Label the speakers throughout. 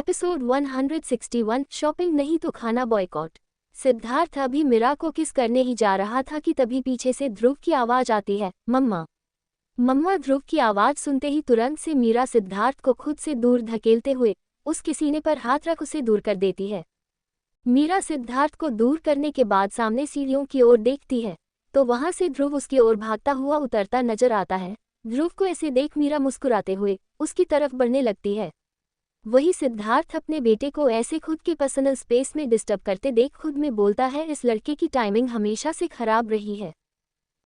Speaker 1: Episode 161 shopping नहीं तो खाना बॉयकॉट। सिद्धार्थ अभी मीरा को किस करने ही जा रहा था कि तभी पीछे से ध्रुव की आवाज आती है, मम्मा। मम्मा। ध्रुव की आवाज सुनते ही तुरंत से मीरा सिद्धार्थ को खुद से दूर धकेलते हुए उसके सीने पर हाथ रख उसे दूर कर देती है। मीरा सिद्धार्थ को दूर करने के बाद सामने सीढ़ियों की ओर देखती है तो वहां से ध्रुव उसकी ओर भागता हुआ उतरता नजर आता है। ध्रुव को ऐसे देख मीरा मुस्कुराते हुए उसकी तरफ बढ़ने लगती है। वही सिद्धार्थ अपने बेटे को ऐसे खुद की पर्सनल स्पेस में डिस्टर्ब करते देख खुद में बोलता है, इस लड़के की टाइमिंग हमेशा से खराब रही है।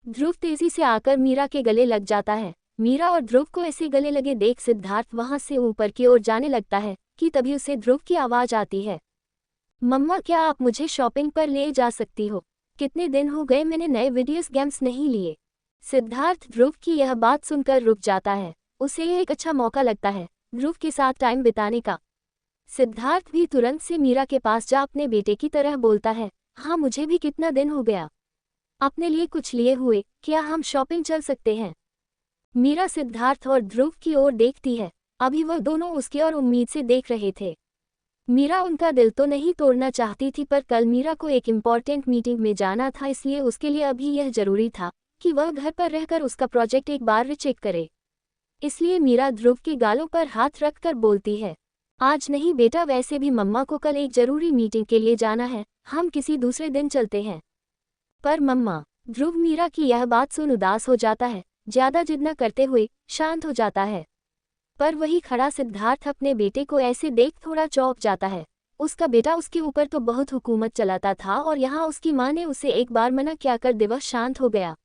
Speaker 1: ध्रुव तेजी से आकर मीरा के गले लग जाता है। मीरा और ध्रुव को ऐसे गले लगे देख सिद्धार्थ वहां से ऊपर की ओर जाने लगता है कि तभी उसे ध्रुव की आवाज आती है, मम्मा क्या आप मुझे शॉपिंग पर ले जा सकती हो? कितने दिन हो गए मैंने नए वीडियोस गेम्स नहीं लिए। सिद्धार्थ ध्रुव की यह बात सुनकर रुक जाता है। उसे यह एक अच्छा मौका लगता है ध्रुव के साथ टाइम बिताने का। सिद्धार्थ भी तुरंत से मीरा के पास जा अपने बेटे की तरह बोलता है, हाँ मुझे भी कितना दिन हो गया अपने लिए कुछ लिए हुए, क्या हम शॉपिंग चल सकते हैं? मीरा सिद्धार्थ और ध्रुव की ओर देखती है। अभी वह दोनों उसकी ओर उम्मीद से देख रहे थे। मीरा उनका दिल तो नहीं तोड़ना चाहती थी पर कल मीरा को एक इम्पॉर्टेंट मीटिंग में जाना था, इसलिए उसके लिए अभी यह जरूरी था कि वह घर पर रहकर उसका प्रोजेक्ट एक बार रिचेक करे। इसलिए मीरा ध्रुव के गालों पर हाथ रखकर बोलती है, आज नहीं बेटा, वैसे भी मम्मा को कल एक जरूरी मीटिंग के लिए जाना है, हम किसी दूसरे दिन चलते हैं। पर मम्मा। ध्रुव मीरा की यह बात सुन उदास हो जाता है, ज्यादा जिद न करते हुए शांत हो जाता है। पर वही खड़ा सिद्धार्थ अपने बेटे को ऐसे देख थोड़ा चौंक जाता है। उसका बेटा उसके ऊपर तो बहुत हुकूमत चलाता था और यहाँ उसकी माँ ने उसे एक बार मना क्या कर दे वह शांत हो गया।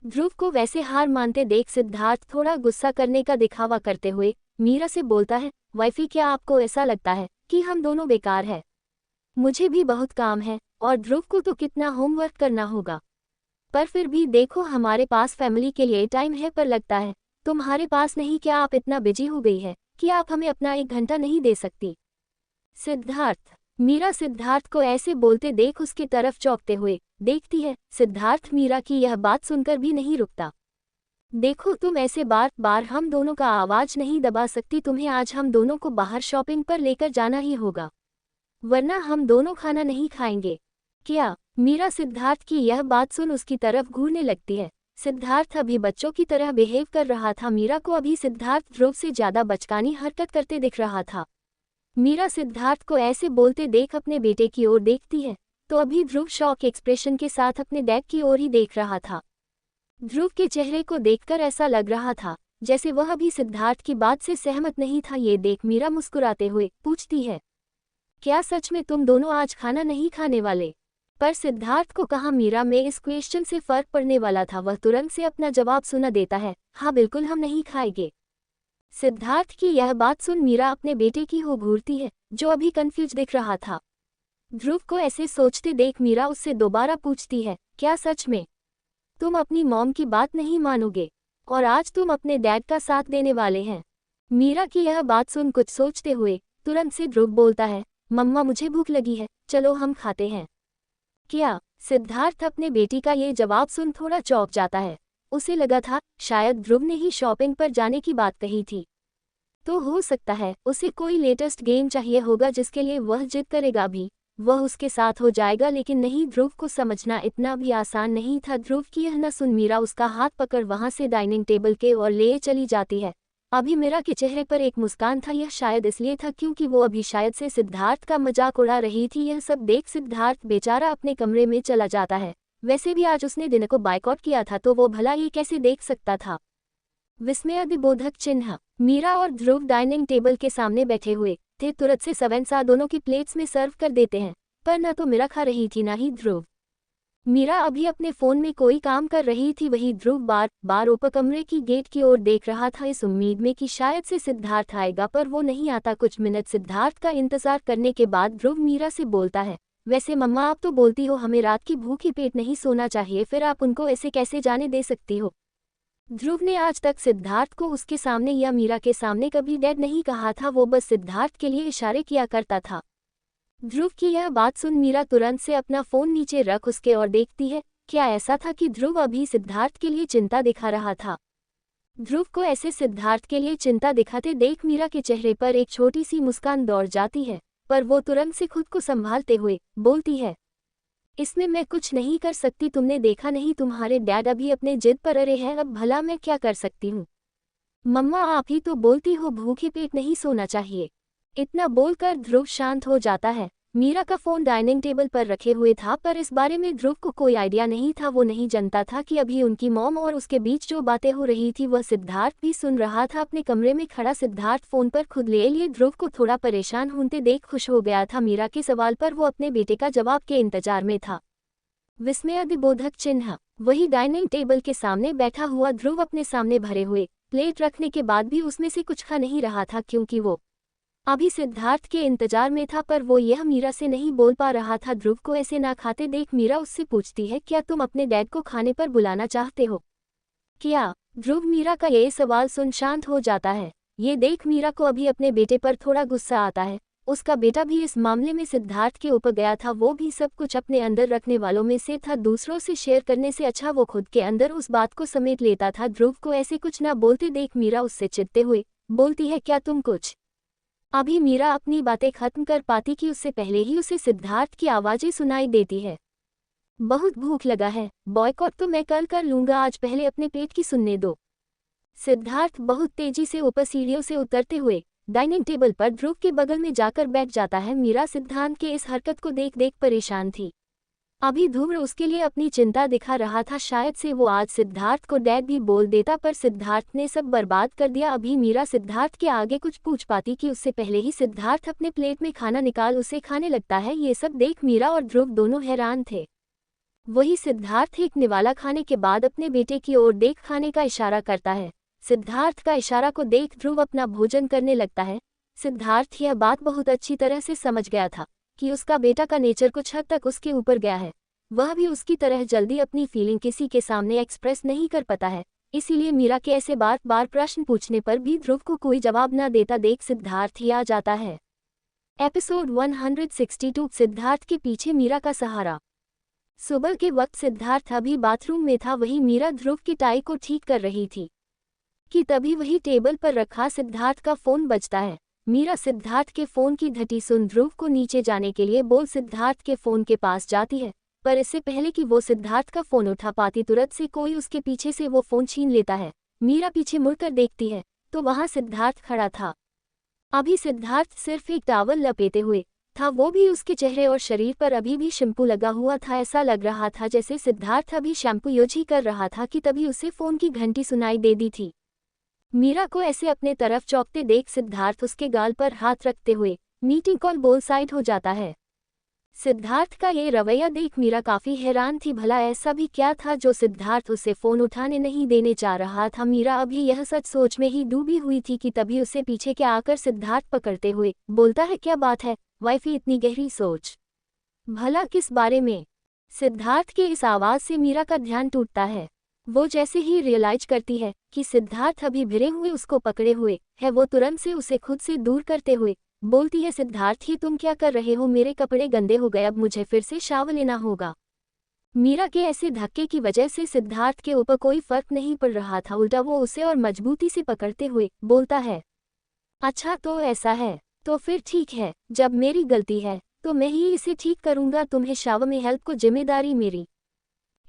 Speaker 1: ध्रुव को वैसे हार मानते देख सिद्धार्थ थोड़ा गुस्सा करने का दिखावा करते हुए मीरा से बोलता है, वाइफी क्या आपको ऐसा लगता है कि हम दोनों बेकार हैं? मुझे भी बहुत काम है और ध्रुव को तो कितना होमवर्क करना होगा, पर फिर भी देखो हमारे पास फैमिली के लिए टाइम है, पर लगता है तुम्हारे पास नहीं। क्या आप इतना बिजी हो गई है कि आप हमें अपना 1 घंटा नहीं दे सकती? सिद्धार्थ। मीरा सिद्धार्थ को ऐसे बोलते देख उसकी तरफ चौंकते हुए देखती है। सिद्धार्थ मीरा की यह बात सुनकर भी नहीं रुकता। देखो तुम ऐसे बार बार हम दोनों का आवाज नहीं दबा सकती, तुम्हें आज हम दोनों को बाहर शॉपिंग पर लेकर जाना ही होगा, वरना हम दोनों खाना नहीं खाएंगे। क्या? मीरा सिद्धार्थ की यह बात सुन उसकी तरफ घूरने लगती है। सिद्धार्थ अभी बच्चों की तरह बिहेव कर रहा था। मीरा को अभी सिद्धार्थ ध्रुव से ज्यादा बचकानी हरकत करते दिख रहा था। मीरा सिद्धार्थ को ऐसे बोलते देख अपने बेटे की ओर देखती है तो अभी ध्रुव शॉक एक्सप्रेशन के साथ अपने डैड की ओर ही देख रहा था। ध्रुव के चेहरे को देखकर ऐसा लग रहा था जैसे वह अभी सिद्धार्थ की बात से सहमत नहीं था। ये देख मीरा मुस्कुराते हुए पूछती है, क्या सच में तुम दोनों आज खाना नहीं खाने वाले? पर सिद्धार्थ को कहा मीरा में इस क्वेश्चन से फर्क पड़ने वाला था। वह तुरंत से अपना जवाब सुना देता है, हाँ बिल्कुल हम नहीं खाएंगे। सिद्धार्थ की यह बात सुन मीरा अपने बेटे की हो घूरती है जो अभी कंफ्यूज दिख रहा था। ध्रुव को ऐसे सोचते देख मीरा उससे दोबारा पूछती है, क्या सच में तुम अपनी मॉम की बात नहीं मानोगे और आज तुम अपने डैड का साथ देने वाले हैं? मीरा की यह बात सुन कुछ सोचते हुए तुरंत से ध्रुव बोलता है, मम्मा मुझे भूख लगी है, चलो हम खाते हैं। क्या? सिद्धार्थ अपने बेटी का ये जवाब सुन थोड़ा चौंक जाता है। उसे लगा था शायद ध्रुव ने ही शॉपिंग पर जाने की बात कही थी, तो हो सकता है उसे कोई लेटेस्ट गेम चाहिए होगा जिसके लिए वह जिद करेगा भी वह उसके साथ हो जाएगा। लेकिन नहीं, ध्रुव को समझना इतना भी आसान नहीं था। ध्रुव की यह न सुन मीरा उसका हाथ पकड़ वहां से डाइनिंग टेबल के ओर ले चली जाती है। अभी मीरा के चेहरे पर एक मुस्कान था, यह शायद इसलिए था क्योंकि वो अभी शायद से सिद्धार्थ का मजाक उड़ा रही थी। यह सब देख सिद्धार्थ बेचारा अपने कमरे में चला जाता है। वैसे भी आज उसने दिन को बायकॉट किया था तो वो भला ये कैसे देख सकता था? विस्मयादिबोधक चिन्ह। मीरा और ध्रुव डाइनिंग टेबल के सामने बैठे हुए थे। तुरंत से सवेंसा दोनों की प्लेट्स में सर्व कर देते हैं, पर न तो मीरा खा रही थी ना ही ध्रुव। मीरा अभी अपने फोन में कोई काम कर रही थी, वही ध्रुव बार बार ऊपर कमरे की गेट की ओर देख रहा था इस उम्मीद में कि शायद से सिद्धार्थ आएगा, पर वो नहीं आता। कुछ मिनट सिद्धार्थ का इंतजार करने के बाद ध्रुव मीरा से बोलता है, वैसे मम्मा आप तो बोलती हो हमें रात की भूखी पेट नहीं सोना चाहिए, फिर आप उनको ऐसे कैसे जाने दे सकती हो? ध्रुव ने आज तक सिद्धार्थ को उसके सामने या मीरा के सामने कभी डैड नहीं कहा था, वो बस सिद्धार्थ के लिए इशारे किया करता था। ध्रुव की यह बात सुन मीरा तुरंत से अपना फोन नीचे रख उसके और देखती है। क्या ऐसा था कि ध्रुव अभी सिद्धार्थ के लिए चिंता दिखा रहा था? ध्रुव को ऐसे सिद्धार्थ के लिए चिंता दिखाते देख मीरा के चेहरे पर एक छोटी सी मुस्कान दौड़ जाती है, पर वो तुरंत से खुद को संभालते हुए बोलती है, इसमें मैं कुछ नहीं कर सकती। तुमने देखा नहीं तुम्हारे डैड अभी अपने जिद पर अड़े हैं, अब भला मैं क्या कर सकती हूँ। मम्मा आप ही तो बोलती हो भूखे पेट नहीं सोना चाहिए। इतना बोलकर ध्रुव शांत हो जाता है। मीरा का फोन डाइनिंग टेबल पर रखे हुए था, पर इस बारे में ध्रुव को कोई आइडिया नहीं था। वो नहीं जानता था कि अभी उनकी मॉम और उसके बीच जो बातें हो रही थी वह सिद्धार्थ भी सुन रहा था। अपने कमरे में खड़ा सिद्धार्थ फोन पर खुद ले लिए ध्रुव को थोड़ा परेशान होते देख खुश हो गया था। मीरा के सवाल पर वो अपने बेटे का जवाब के इंतजार में था। विस्मयादिबोधक चिन्ह। वही डाइनिंग टेबल के सामने बैठा हुआ ध्रुव अपने सामने भरे हुए प्लेट रखने के बाद भी उसमें से कुछ खा नहीं रहा था, क्योंकि वो अभी सिद्धार्थ के इंतजार में था, पर वो यह मीरा से नहीं बोल पा रहा था। ध्रुव को ऐसे ना खाते देख मीरा उससे पूछती है, क्या तुम अपने डैड को खाने पर बुलाना चाहते हो क्या? ध्रुव मीरा का ये सवाल सुन शांत हो जाता है। ये देख मीरा को अभी अपने बेटे पर थोड़ा गुस्सा आता है। उसका बेटा भी इस मामले में सिद्धार्थ के ऊपर गया था। वो भी सब कुछ अपने अंदर रखने वालों में से था। दूसरों से शेयर करने से अच्छा वो खुद के अंदर उस बात को समेट लेता था। ध्रुव को ऐसे कुछ ना बोलते देख मीरा उससे चिढ़ते हुए बोलती है, क्या तुम कुछ? अभी मीरा अपनी बातें खत्म कर पाती कि उससे पहले ही उसे सिद्धार्थ की आवाज़ें सुनाई देती है। बहुत भूख लगा है, बॉयकॉट तो मैं कल कर लूंगा, आज पहले अपने पेट की सुनने दो। सिद्धार्थ बहुत तेजी से ऊपर सीढ़ियों से उतरते हुए डाइनिंग टेबल पर ध्रुव के बगल में जाकर बैठ जाता है। मीरा सिद्धांत के इस हरकत को देख देख परेशान थी। अभी ध्रुव उसके लिए अपनी चिंता दिखा रहा था। शायद से वो आज सिद्धार्थ को डैड भी बोल देता, पर सिद्धार्थ ने सब बर्बाद कर दिया। अभी मीरा सिद्धार्थ के आगे कुछ पूछ पाती कि उससे पहले ही सिद्धार्थ अपने प्लेट में खाना निकाल उसे खाने लगता है। ये सब देख मीरा और ध्रुव दोनों हैरान थे। वही सिद्धार्थ एक निवाला खाने के बाद अपने बेटे की ओर देख खाने का इशारा करता है। सिद्धार्थ का इशारा को देख ध्रुव अपना भोजन करने लगता है। सिद्धार्थ यह बात बहुत अच्छी तरह से समझ गया था कि उसका बेटा का नेचर कुछ हद तक उसके ऊपर गया है। वह भी उसकी तरह जल्दी अपनी फीलिंग किसी के सामने एक्सप्रेस नहीं कर पाता है। इसीलिए मीरा के ऐसे बार बार प्रश्न पूछने पर भी ध्रुव को कोई जवाब न देता देख सिद्धार्थ ही आ जाता है। एपिसोड 162 सिद्धार्थ के पीछे मीरा का सहारा। सुबह के वक्त सिद्धार्थ अभी बाथरूम में था। वही मीरा ध्रुव की टाई को ठीक कर रही थी कि तभी वही टेबल पर रखा सिद्धार्थ का फोन बजता है। मीरा सिद्धार्थ के फोन की घंटी सुन ध्रुव को नीचे जाने के लिए बोल सिद्धार्थ के फोन के पास जाती है, पर इससे पहले कि वो सिद्धार्थ का फोन उठा पाती तुरंत से कोई उसके पीछे से वो फोन छीन लेता है। मीरा पीछे मुड़कर देखती है तो वहां सिद्धार्थ खड़ा था। अभी सिद्धार्थ सिर्फ एक टॉवल लपेटे हुए था, वो भी उसके चेहरे और शरीर पर अभी भी शैम्पू लगा हुआ था। ऐसा लग रहा था जैसे सिद्धार्थ अभी शैम्पू यूज ही कर रहा था कि तभी उसे फोन की घंटी सुनाई दे दी थी। मीरा को ऐसे अपने तरफ चौंकते देख सिद्धार्थ उसके गाल पर हाथ रखते हुए मीटिंग कॉल बोल साइड हो जाता है। सिद्धार्थ का ये रवैया देख मीरा काफी हैरान थी। भला ऐसा भी क्या था जो सिद्धार्थ उसे फोन उठाने नहीं देने जा रहा था। मीरा अभी यह सच सोच में ही डूबी हुई थी कि तभी उसे पीछे के आकर सिद्धार्थ पकड़ते हुए बोलता है, क्या बात है वाइफी, इतनी गहरी सोच? भला किस बारे में? सिद्धार्थ के इस आवाज से मीरा का ध्यान टूटता है। वो जैसे ही रियलाइज करती है कि सिद्धार्थ अभी भिड़े हुए उसको पकड़े हुए है, वो तुरंत से उसे खुद से दूर करते हुए बोलती है, सिद्धार्थ ही तुम क्या कर रहे हो? मेरे कपड़े गंदे हो गए, अब मुझे फिर से शावर लेना होगा। मीरा के ऐसे धक्के की वजह से सिद्धार्थ के ऊपर कोई फर्क नहीं पड़ रहा था, उल्टा वो उसे और मजबूती से पकड़ते हुए बोलता है, अच्छा तो ऐसा है, तो फिर ठीक है, जब मेरी गलती है तो मैं ही इसे ठीक करूंगा, तुम्हें शावर में हेल्प को जिम्मेदारी मेरी।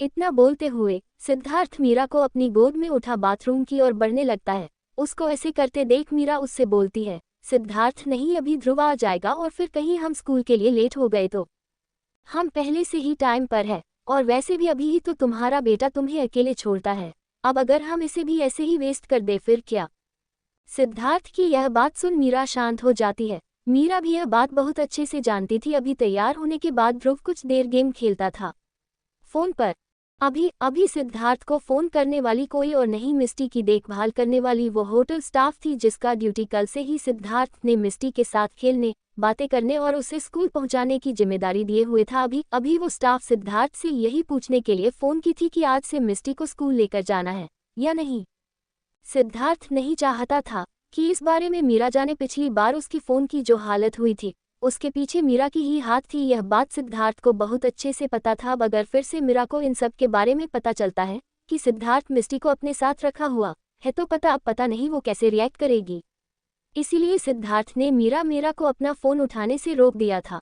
Speaker 1: इतना बोलते हुए सिद्धार्थ मीरा को अपनी गोद में उठा बाथरूम की ओर बढ़ने लगता है। उसको ऐसे करते देख मीरा उससे बोलती है, सिद्धार्थ नहीं, अभी ध्रुव आ जाएगा और फिर कहीं हम स्कूल के लिए लेट हो गए तो। हम पहले से ही टाइम पर है, और वैसे भी अभी ही तो तुम्हारा बेटा तुम्हें अकेले छोड़ता है, अब अगर हम इसे भी ऐसे ही वेस्ट कर दे फिर क्या? सिद्धार्थ की यह बात सुन मीरा शांत हो जाती है। मीरा भी यह बात बहुत अच्छे से जानती थी। अभी तैयार होने के बाद ध्रुव कुछ देर गेम खेलता था फोन पर। अभी सिद्धार्थ को फोन करने वाली कोई और नहीं, मिस्टी की देखभाल करने वाली वो होटल स्टाफ थी, जिसका ड्यूटी कल से ही सिद्धार्थ ने मिस्टी के साथ खेलने, बातें करने और उसे स्कूल पहुंचाने की जिम्मेदारी दिए हुए था। अभी वो स्टाफ सिद्धार्थ से यही पूछने के लिए फोन की थी कि आज से मिस्टी को स्कूल लेकर जाना है या नहीं। सिद्धार्थ नहीं चाहता था कि इस बारे में मीरा जाने। पिछली बार उसकी फोन की जो हालत हुई थी उसके पीछे मीरा की ही हाथ थी। यह बात सिद्धार्थ को बहुत अच्छे से पता था। अब अगर फिर से मीरा को इन सब के बारे में पता चलता है कि सिद्धार्थ मिस्टी को अपने साथ रखा हुआ है तो पता, अब पता नहीं वो कैसे रिएक्ट करेगी। इसीलिए सिद्धार्थ ने मीरा को अपना फ़ोन उठाने से रोक दिया था।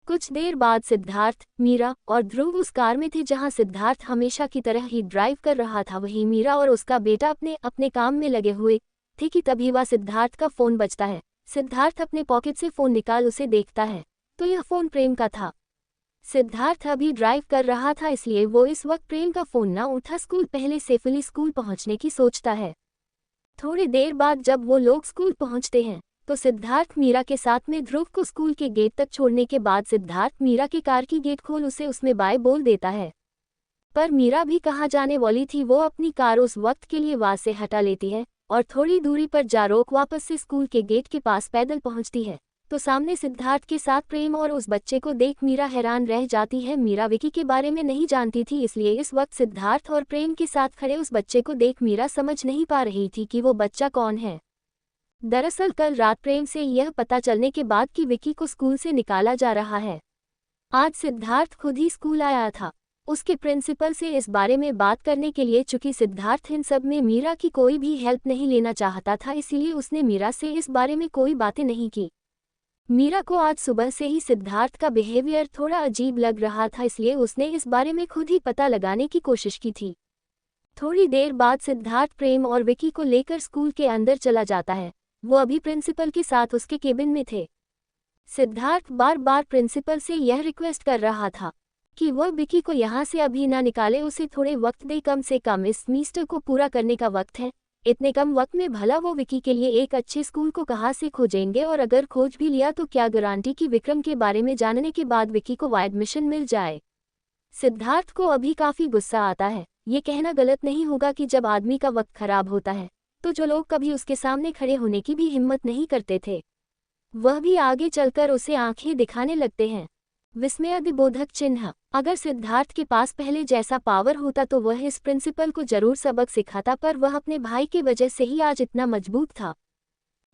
Speaker 1: कुछ देर बाद सिद्धार्थ, मीरा और ध्रुव उस कार में थे जहां सिद्धार्थ हमेशा की तरह ही ड्राइव कर रहा था। वहीं मीरा और उसका बेटा अपने अपने काम में लगे हुए थे कि तभी वह सिद्धार्थ का फ़ोन बजता है। सिद्धार्थ अपने पॉकेट से फ़ोन निकाल उसे देखता है तो यह फ़ोन प्रेम का था। सिद्धार्थ अभी ड्राइव कर रहा था इसलिए वो इस वक्त प्रेम का फ़ोन न उठा स्कूल पहले सेफली स्कूल पहुंचने की सोचता है। थोड़ी देर बाद जब वो लोग स्कूल पहुंचते हैं तो सिद्धार्थ मीरा के साथ में ध्रुव को स्कूल के गेट तक छोड़ने के बाद सिद्धार्थ मीरा के कार की गेट खोल उसे उसमें बाय बोल देता है। पर मीरा भी कहाँ जाने वाली थी, वो अपनी कार उस वक्त के लिए वहां से हटा लेती है और थोड़ी दूरी पर जा रोक वापस से स्कूल के गेट के पास पैदल पहुंचती है तो सामने सिद्धार्थ के साथ प्रेम और उस बच्चे को देख मीरा हैरान रह जाती है। मीरा विकी के बारे में नहीं जानती थी इसलिए इस वक्त सिद्धार्थ और प्रेम के साथ खड़े उस बच्चे को देख मीरा समझ नहीं पा रही थी कि वो बच्चा कौन है। दरअसल कल रात प्रेम से यह पता चलने के बाद कि विकी को स्कूल से निकाला जा रहा है, आज सिद्धार्थ खुद ही स्कूल आया था उसके प्रिंसिपल से इस बारे में बात करने के लिए। चूंकि सिद्धार्थ इन सब में मीरा की कोई भी हेल्प नहीं लेना चाहता था इसीलिए उसने मीरा से इस बारे में कोई बातें नहीं की। मीरा को आज सुबह से ही सिद्धार्थ का बिहेवियर थोड़ा अजीब लग रहा था इसलिए उसने इस बारे में खुद ही पता लगाने की कोशिश की थी। थोड़ी देर बाद सिद्धार्थ प्रेम और विकी को लेकर स्कूल के अंदर चला जाता है। वो अभी प्रिंसिपल के साथ उसके केबिन में थे। सिद्धार्थ बार बार प्रिंसिपल से यह रिक्वेस्ट कर रहा था कि वह विकी को यहाँ से अभी ना निकाले, उसे थोड़े वक्त दे, कम से कम इस सेमेस्टर को पूरा करने का वक्त है। इतने कम वक्त में भला वो विकी के लिए एक अच्छे स्कूल को कहाँ से खोजेंगे, और अगर खोज भी लिया तो क्या गारंटी कि विक्रम के बारे में जानने के बाद विकी को वो एडमिशन मिल जाए। सिद्धार्थ को अभी काफ़ी गुस्सा आता है। ये कहना गलत नहीं होगा कि जब आदमी का वक्त खराब होता है तो जो लोग कभी उसके सामने खड़े होने की भी हिम्मत नहीं करते थे वह भी आगे चलकर उसे आंखें दिखाने लगते हैं। विस्मयादिबोधक चिन्ह। अगर सिद्धार्थ के पास पहले जैसा पावर होता तो वह इस प्रिंसिपल को जरूर सबक सिखाता, पर वह अपने भाई की वजह से ही आज इतना मजबूत था।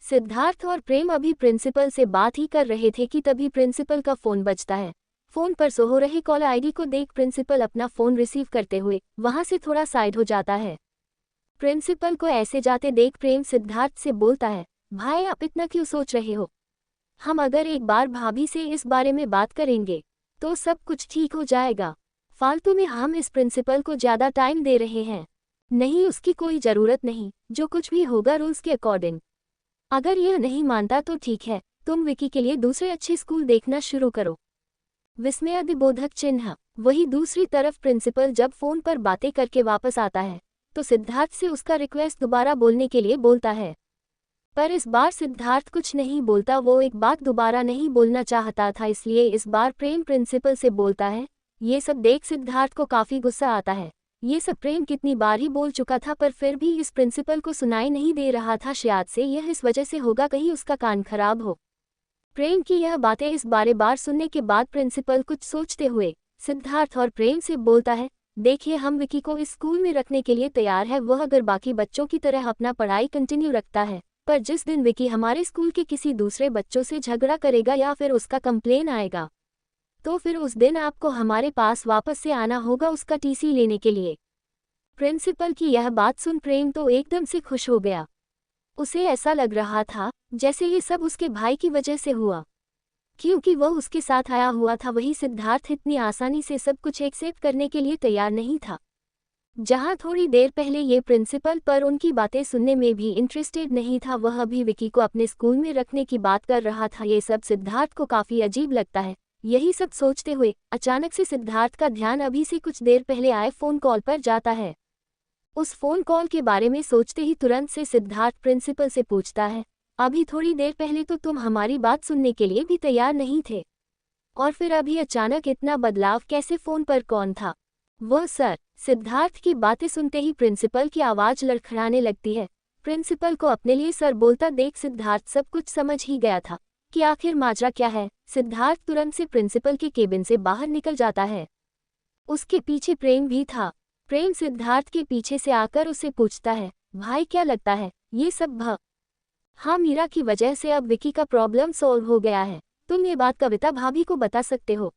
Speaker 1: सिद्धार्थ और प्रेम अभी प्रिंसिपल से बात ही कर रहे थे कि तभी प्रिंसिपल का फ़ोन बजता है। फ़ोन पर शो हो रही कॉल आईडी को देख प्रिंसिपल अपना फ़ोन रिसीव करते हुए वहां से थोड़ा साइड हो जाता है। प्रिंसिपल को ऐसे जाते देख प्रेम सिद्धार्थ से बोलता है, भाई आप इतना क्यों सोच रहे हो? हम अगर एक बार भाभी से इस बारे में बात करेंगे तो सब कुछ ठीक हो जाएगा। फालतू में हम इस प्रिंसिपल को ज़्यादा टाइम दे रहे हैं। नहीं, उसकी कोई ज़रूरत नहीं, जो कुछ भी होगा रूल्स के अकॉर्डिंग। अगर यह नहीं मानता तो ठीक है, तुम विकी के लिए दूसरे अच्छे स्कूल देखना शुरू करो। विस्मयादिबोधक चिन्ह। वही दूसरी तरफ प्रिंसिपल जब फ़ोन पर बातें करके वापस आता है तो सिद्धार्थ से उसका रिक्वेस्ट दोबारा बोलने के लिए बोलता है, पर इस बार सिद्धार्थ कुछ नहीं बोलता। वो एक बात दोबारा नहीं बोलना चाहता था, इसलिए इस बार प्रेम प्रिंसिपल से बोलता है। ये सब देख सिद्धार्थ को काफ़ी गुस्सा आता है। ये सब प्रेम कितनी बार ही बोल चुका था पर फिर भी इस प्रिंसिपल को सुनाई नहीं दे रहा था। शायद से यह इस वजह से होगा कहीं उसका कान खराब हो। प्रेम की यह बातें इस बारे बार सुनने के बाद प्रिंसिपल कुछ सोचते हुए सिद्धार्थ और प्रेम से बोलता है, देखिए हम विकी को इस स्कूल में रखने के लिए तैयार है। वह अगर बाकी बच्चों की तरह अपना पढ़ाई कंटिन्यू रखता है, पर जिस दिन विकी हमारे स्कूल के किसी दूसरे बच्चों से झगड़ा करेगा या फिर उसका कंप्लेन आएगा तो फिर उस दिन आपको हमारे पास वापस से आना होगा उसका टीसी लेने के लिए। प्रिंसिपल की यह बात सुन प्रेम तो एकदम से खुश हो गया। उसे ऐसा लग रहा था जैसे ये सब उसके भाई की वजह से हुआ, क्योंकि वह उसके साथ आया हुआ था। वही सिद्धार्थ इतनी आसानी से सब कुछ एक्सेप्ट करने के लिए तैयार नहीं था। जहां थोड़ी देर पहले ये प्रिंसिपल पर उनकी बातें सुनने में भी इंटरेस्टेड नहीं था, वह अभी विकी को अपने स्कूल में रखने की बात कर रहा था। ये सब सिद्धार्थ को काफ़ी अजीब लगता है। यही सब सोचते हुए अचानक से सिद्धार्थ का ध्यान अभी से कुछ देर पहले आए फ़ोन कॉल पर जाता है। उस फ़ोन कॉल के बारे में सोचते ही तुरंत से सिद्धार्थ प्रिंसिपल से पूछता है, अभी थोड़ी देर पहले तो तुम हमारी बात सुनने के लिए भी तैयार नहीं थे, और फिर अभी अचानक इतना बदलाव कैसे? फ़ोन पर कौन था? वह सर। सिद्धार्थ की बातें सुनते ही प्रिंसिपल की आवाज़ लड़खड़ाने लगती है। प्रिंसिपल को अपने लिए सर बोलता देख सिद्धार्थ सब कुछ समझ ही गया था कि आखिर माजरा क्या है। सिद्धार्थ तुरंत से प्रिंसिपल के केबिन से बाहर निकल जाता है। उसके पीछे प्रेम भी था। प्रेम सिद्धार्थ के पीछे से आकर उसे पूछता है, भाई क्या लगता है ये सब हाँ, मीरा की वजह से अब विकी का प्रॉब्लम सॉल्व हो गया है। तुम ये बात कविता भाभी को बता सकते हो।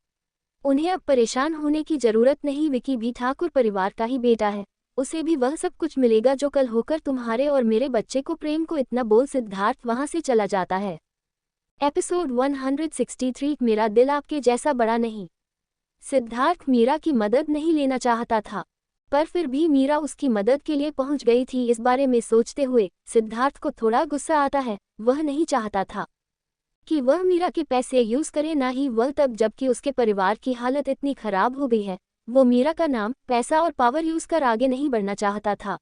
Speaker 1: उन्हें अब परेशान होने की जरूरत नहीं, विकी भी ठाकुर परिवार का ही बेटा है। उसे भी वह सब कुछ मिलेगा जो कल होकर तुम्हारे और मेरे बच्चे को प्रेम को इतना बोल सिद्धार्थ वहां से चला जाता है। एपिसोड 163 मेरा दिल आपके जैसा बड़ा नहीं। सिद्धार्थ मीरा की मदद नहीं लेना चाहता था, पर फिर भी मीरा उसकी मदद के लिए पहुंच गई थी। इस बारे में सोचते हुए सिद्धार्थ को थोड़ा गुस्सा आता है। वह नहीं चाहता था कि वह मीरा के पैसे यूज करे, ना ही वह तब जबकि उसके परिवार की हालत इतनी खराब हो गई है। वो मीरा का नाम, पैसा और पावर यूज कर आगे नहीं बढ़ना चाहता था,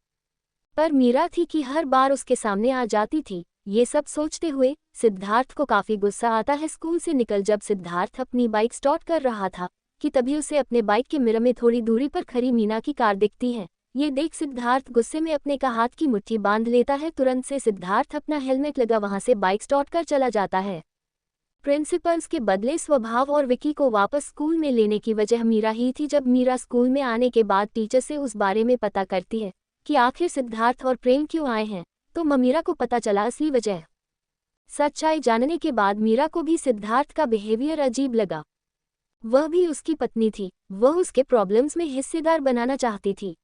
Speaker 1: पर मीरा थी कि हर बार उसके सामने आ जाती थी। ये सब सोचते हुए सिद्धार्थ को काफी गुस्सा आता है। स्कूल से निकल जब सिद्धार्थ अपनी बाइक स्टार्ट कर रहा था कि तभी उसे अपने बाइक के मिरर में थोड़ी दूरी पर खड़ी मीना की कार दिखती है। ये देख सिद्धार्थ गुस्से में अपने का हाथ की मुट्ठी बांध लेता है। तुरंत से सिद्धार्थ अपना हेलमेट लगा वहां से बाइक स्टार्ट कर चला जाता है। प्रिंसिपल्स के बदले स्वभाव और विकी को वापस स्कूल में लेने की वजह मीरा ही थी। जब मीरा स्कूल में आने के बाद टीचर से उस बारे में पता करती है कि आखिर सिद्धार्थ और प्रेम क्यों आए हैं, तो मीरा को पता चला असली वजह। सच्चाई जानने के बाद मीरा को भी सिद्धार्थ का बिहेवियर अजीब लगा। वह भी उसकी पत्नी थी, वह उसके प्रॉब्लम्स में हिस्सेदार बनाना चाहती थी,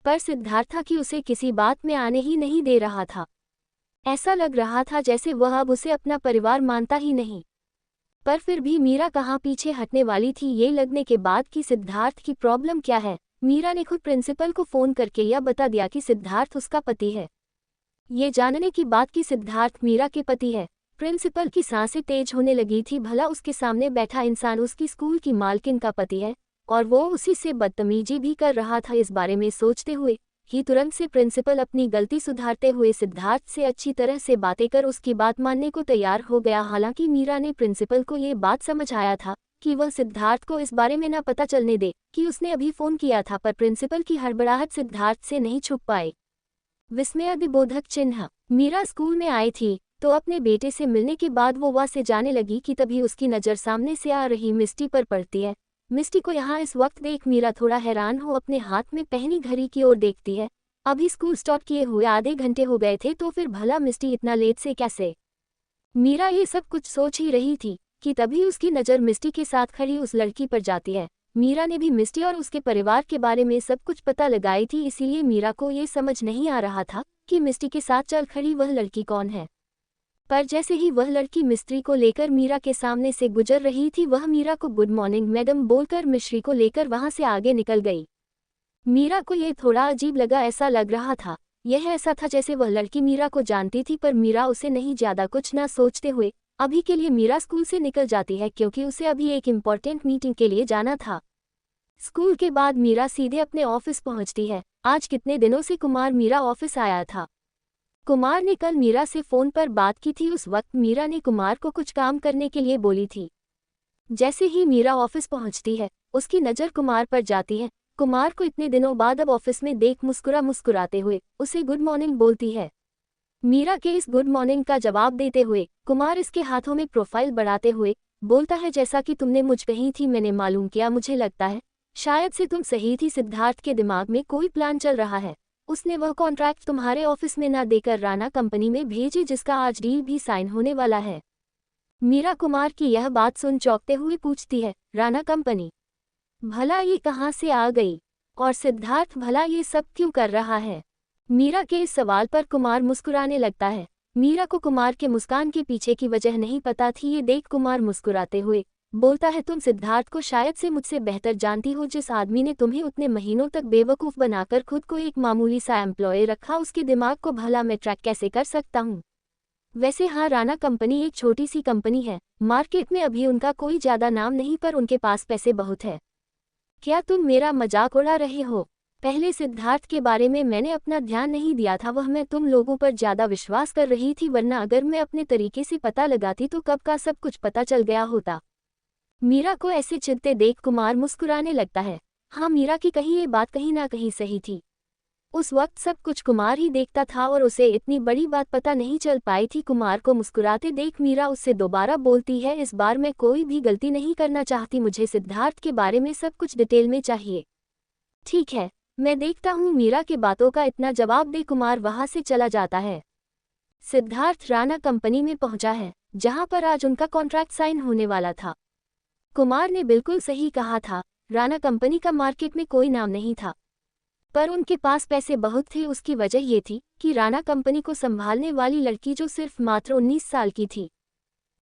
Speaker 1: पर सिद्धार्थ था कि उसे किसी बात में आने ही नहीं दे रहा था। ऐसा लग रहा था जैसे वह अब उसे अपना परिवार मानता ही नहीं। पर फिर भी मीरा कहाँ पीछे हटने वाली थी। ये लगने के बाद कि सिद्धार्थ की प्रॉब्लम क्या है, मीरा ने खुद प्रिंसिपल को फोन करके यह बता दिया कि सिद्धार्थ उसका पति है। ये जानने की बात कि सिद्धार्थ मीरा के पति है, प्रिंसिपल की सांसें तेज होने लगी थी। भला उसके सामने बैठा इंसान उसकी स्कूल की मालकिन का पति है और वो उसी से बदतमीजी भी कर रहा था। इस बारे में सोचते हुए ही तुरंत से प्रिंसिपल अपनी गलती सुधारते हुए सिद्धार्थ से अच्छी तरह से बातें कर उसकी बात मानने को तैयार हो गया। हालांकि मीरा ने प्रिंसिपल को ये बात समझाया था कि वह सिद्धार्थ को इस बारे में न पता चलने दे कि उसने अभी फोन किया था, पर प्रिंसिपल की हड़बड़ाहट सिद्धार्थ से नहीं छुप पाई। विस्मयादिबोधक चिन्ह। मीरा स्कूल में आई थी तो अपने बेटे से मिलने के बाद वो वहां से जाने लगी कि तभी उसकी नज़र सामने से आ रही मिस्टी पर पड़ती है। मिस्टी को यहाँ इस वक्त देख मीरा थोड़ा हैरान हो अपने हाथ में पहनी घड़ी की ओर देखती है। अभी स्कूल स्टार्ट किए हुए आधे घंटे हो गए थे, तो फिर भला मिस्टी इतना लेट से कैसे? मीरा ये सब कुछ सोच ही रही थी कि तभी उसकी नज़र मिस्टी के साथ खड़ी उस लड़की पर जाती है। मीरा ने भी मिस्टी और उसके परिवार के बारे में सब कुछ पता लगाई थी, इसीलिए मीरा को ये समझ नहीं आ रहा था कि मिस्टी के साथ चल खड़ी वह लड़की कौन है। पर जैसे ही वह लड़की मिस्त्री को लेकर मीरा के सामने से गुजर रही थी, वह मीरा को गुड मॉर्निंग मैडम बोलकर मिश्री को लेकर वहां से आगे निकल गई। मीरा को यह थोड़ा अजीब लगा। ऐसा लग रहा था यह ऐसा था जैसे वह लड़की मीरा को जानती थी, पर मीरा उसे नहीं। ज्यादा कुछ ना सोचते हुए अभी के लिए मीरा स्कूल से निकल जाती है, क्योंकि उसे अभी एक इम्पॉर्टेंट मीटिंग के लिए जाना था। स्कूल के बाद मीरा सीधे अपने ऑफिस पहुंचती है। आज कितने दिनों से कुमार मीरा ऑफिस आया था। कुमार ने कल मीरा से फोन पर बात की थी। उस वक्त मीरा ने कुमार को कुछ काम करने के लिए बोली थी। जैसे ही मीरा ऑफिस पहुंचती है, उसकी नज़र कुमार पर जाती है। कुमार को इतने दिनों बाद अब ऑफिस में देख मुस्कुराते हुए उसे गुड मॉर्निंग बोलती है। मीरा के इस गुड मॉर्निंग का जवाब देते हुए कुमार इसके हाथों में प्रोफाइल बढ़ाते हुए बोलता है, जैसा कि तुमने मुझ कही थी मैंने मालूम किया, मुझे लगता है शायद से तुम सही थी। सिद्धार्थ के दिमाग में कोई प्लान चल रहा है। उसने वह कॉन्ट्रैक्ट तुम्हारे ऑफिस में ना देकर राणा कंपनी में भेजी, जिसका आज डील भी साइन होने वाला है। मीरा कुमार की यह बात सुन चौंकते हुए पूछती है, राणा कंपनी? भला ये कहाँ से आ गई? और सिद्धार्थ भला ये सब क्यों कर रहा है? मीरा के इस सवाल पर कुमार मुस्कुराने लगता है। मीरा को कुमार के मुस्कान के पीछे की वजह नहीं पता थी। ये देख कुमार मुस्कुराते हुए बोलता है, तुम सिद्धार्थ को शायद से मुझसे बेहतर जानती हो। जिस आदमी ने तुम्हें उतने महीनों तक बेवकूफ़ बनाकर खुद को एक मामूली सा एम्प्लॉय रखा, उसके दिमाग को भला मैं ट्रैक कैसे कर सकता हूँ? वैसे हाँ, राणा कंपनी एक छोटी सी कंपनी है। मार्केट में अभी उनका कोई ज़्यादा नाम नहीं, पर उनके पास पैसे बहुत है। क्या तुम मेरा मजाक उड़ा रहे हो? पहले सिद्धार्थ के बारे में मैंने अपना ध्यान नहीं दिया था, वह मैं तुम लोगों पर ज़्यादा विश्वास कर रही थी, वरना अगर मैं अपने तरीके से पता लगाती तो कब का सब कुछ पता चल गया होता। मीरा को ऐसे चिढ़ते देख कुमार मुस्कुराने लगता है। हाँ, मीरा की कही ये बात कहीं ना कहीं सही थी। उस वक्त सब कुछ कुमार ही देखता था और उसे इतनी बड़ी बात पता नहीं चल पाई थी। कुमार को मुस्कुराते देख मीरा उससे दोबारा बोलती है, इस बार मैं कोई भी गलती नहीं करना चाहती, मुझे सिद्धार्थ के बारे में सब कुछ डिटेल में चाहिए। ठीक है, मैं देखता हूँ। मीरा के बातों का इतना जवाब दे कुमार वहां से चला जाता है। सिद्धार्थ राणा कंपनी में पहुंचा है, जहां पर आज उनका कॉन्ट्रैक्ट साइन होने वाला था। कुमार ने बिल्कुल सही कहा था, राणा कंपनी का मार्केट में कोई नाम नहीं था। पर उनके पास पैसे बहुत थे। उसकी वजह ये थी कि राणा कंपनी को संभालने वाली लड़की जो सिर्फ मात्र 19 साल की थी।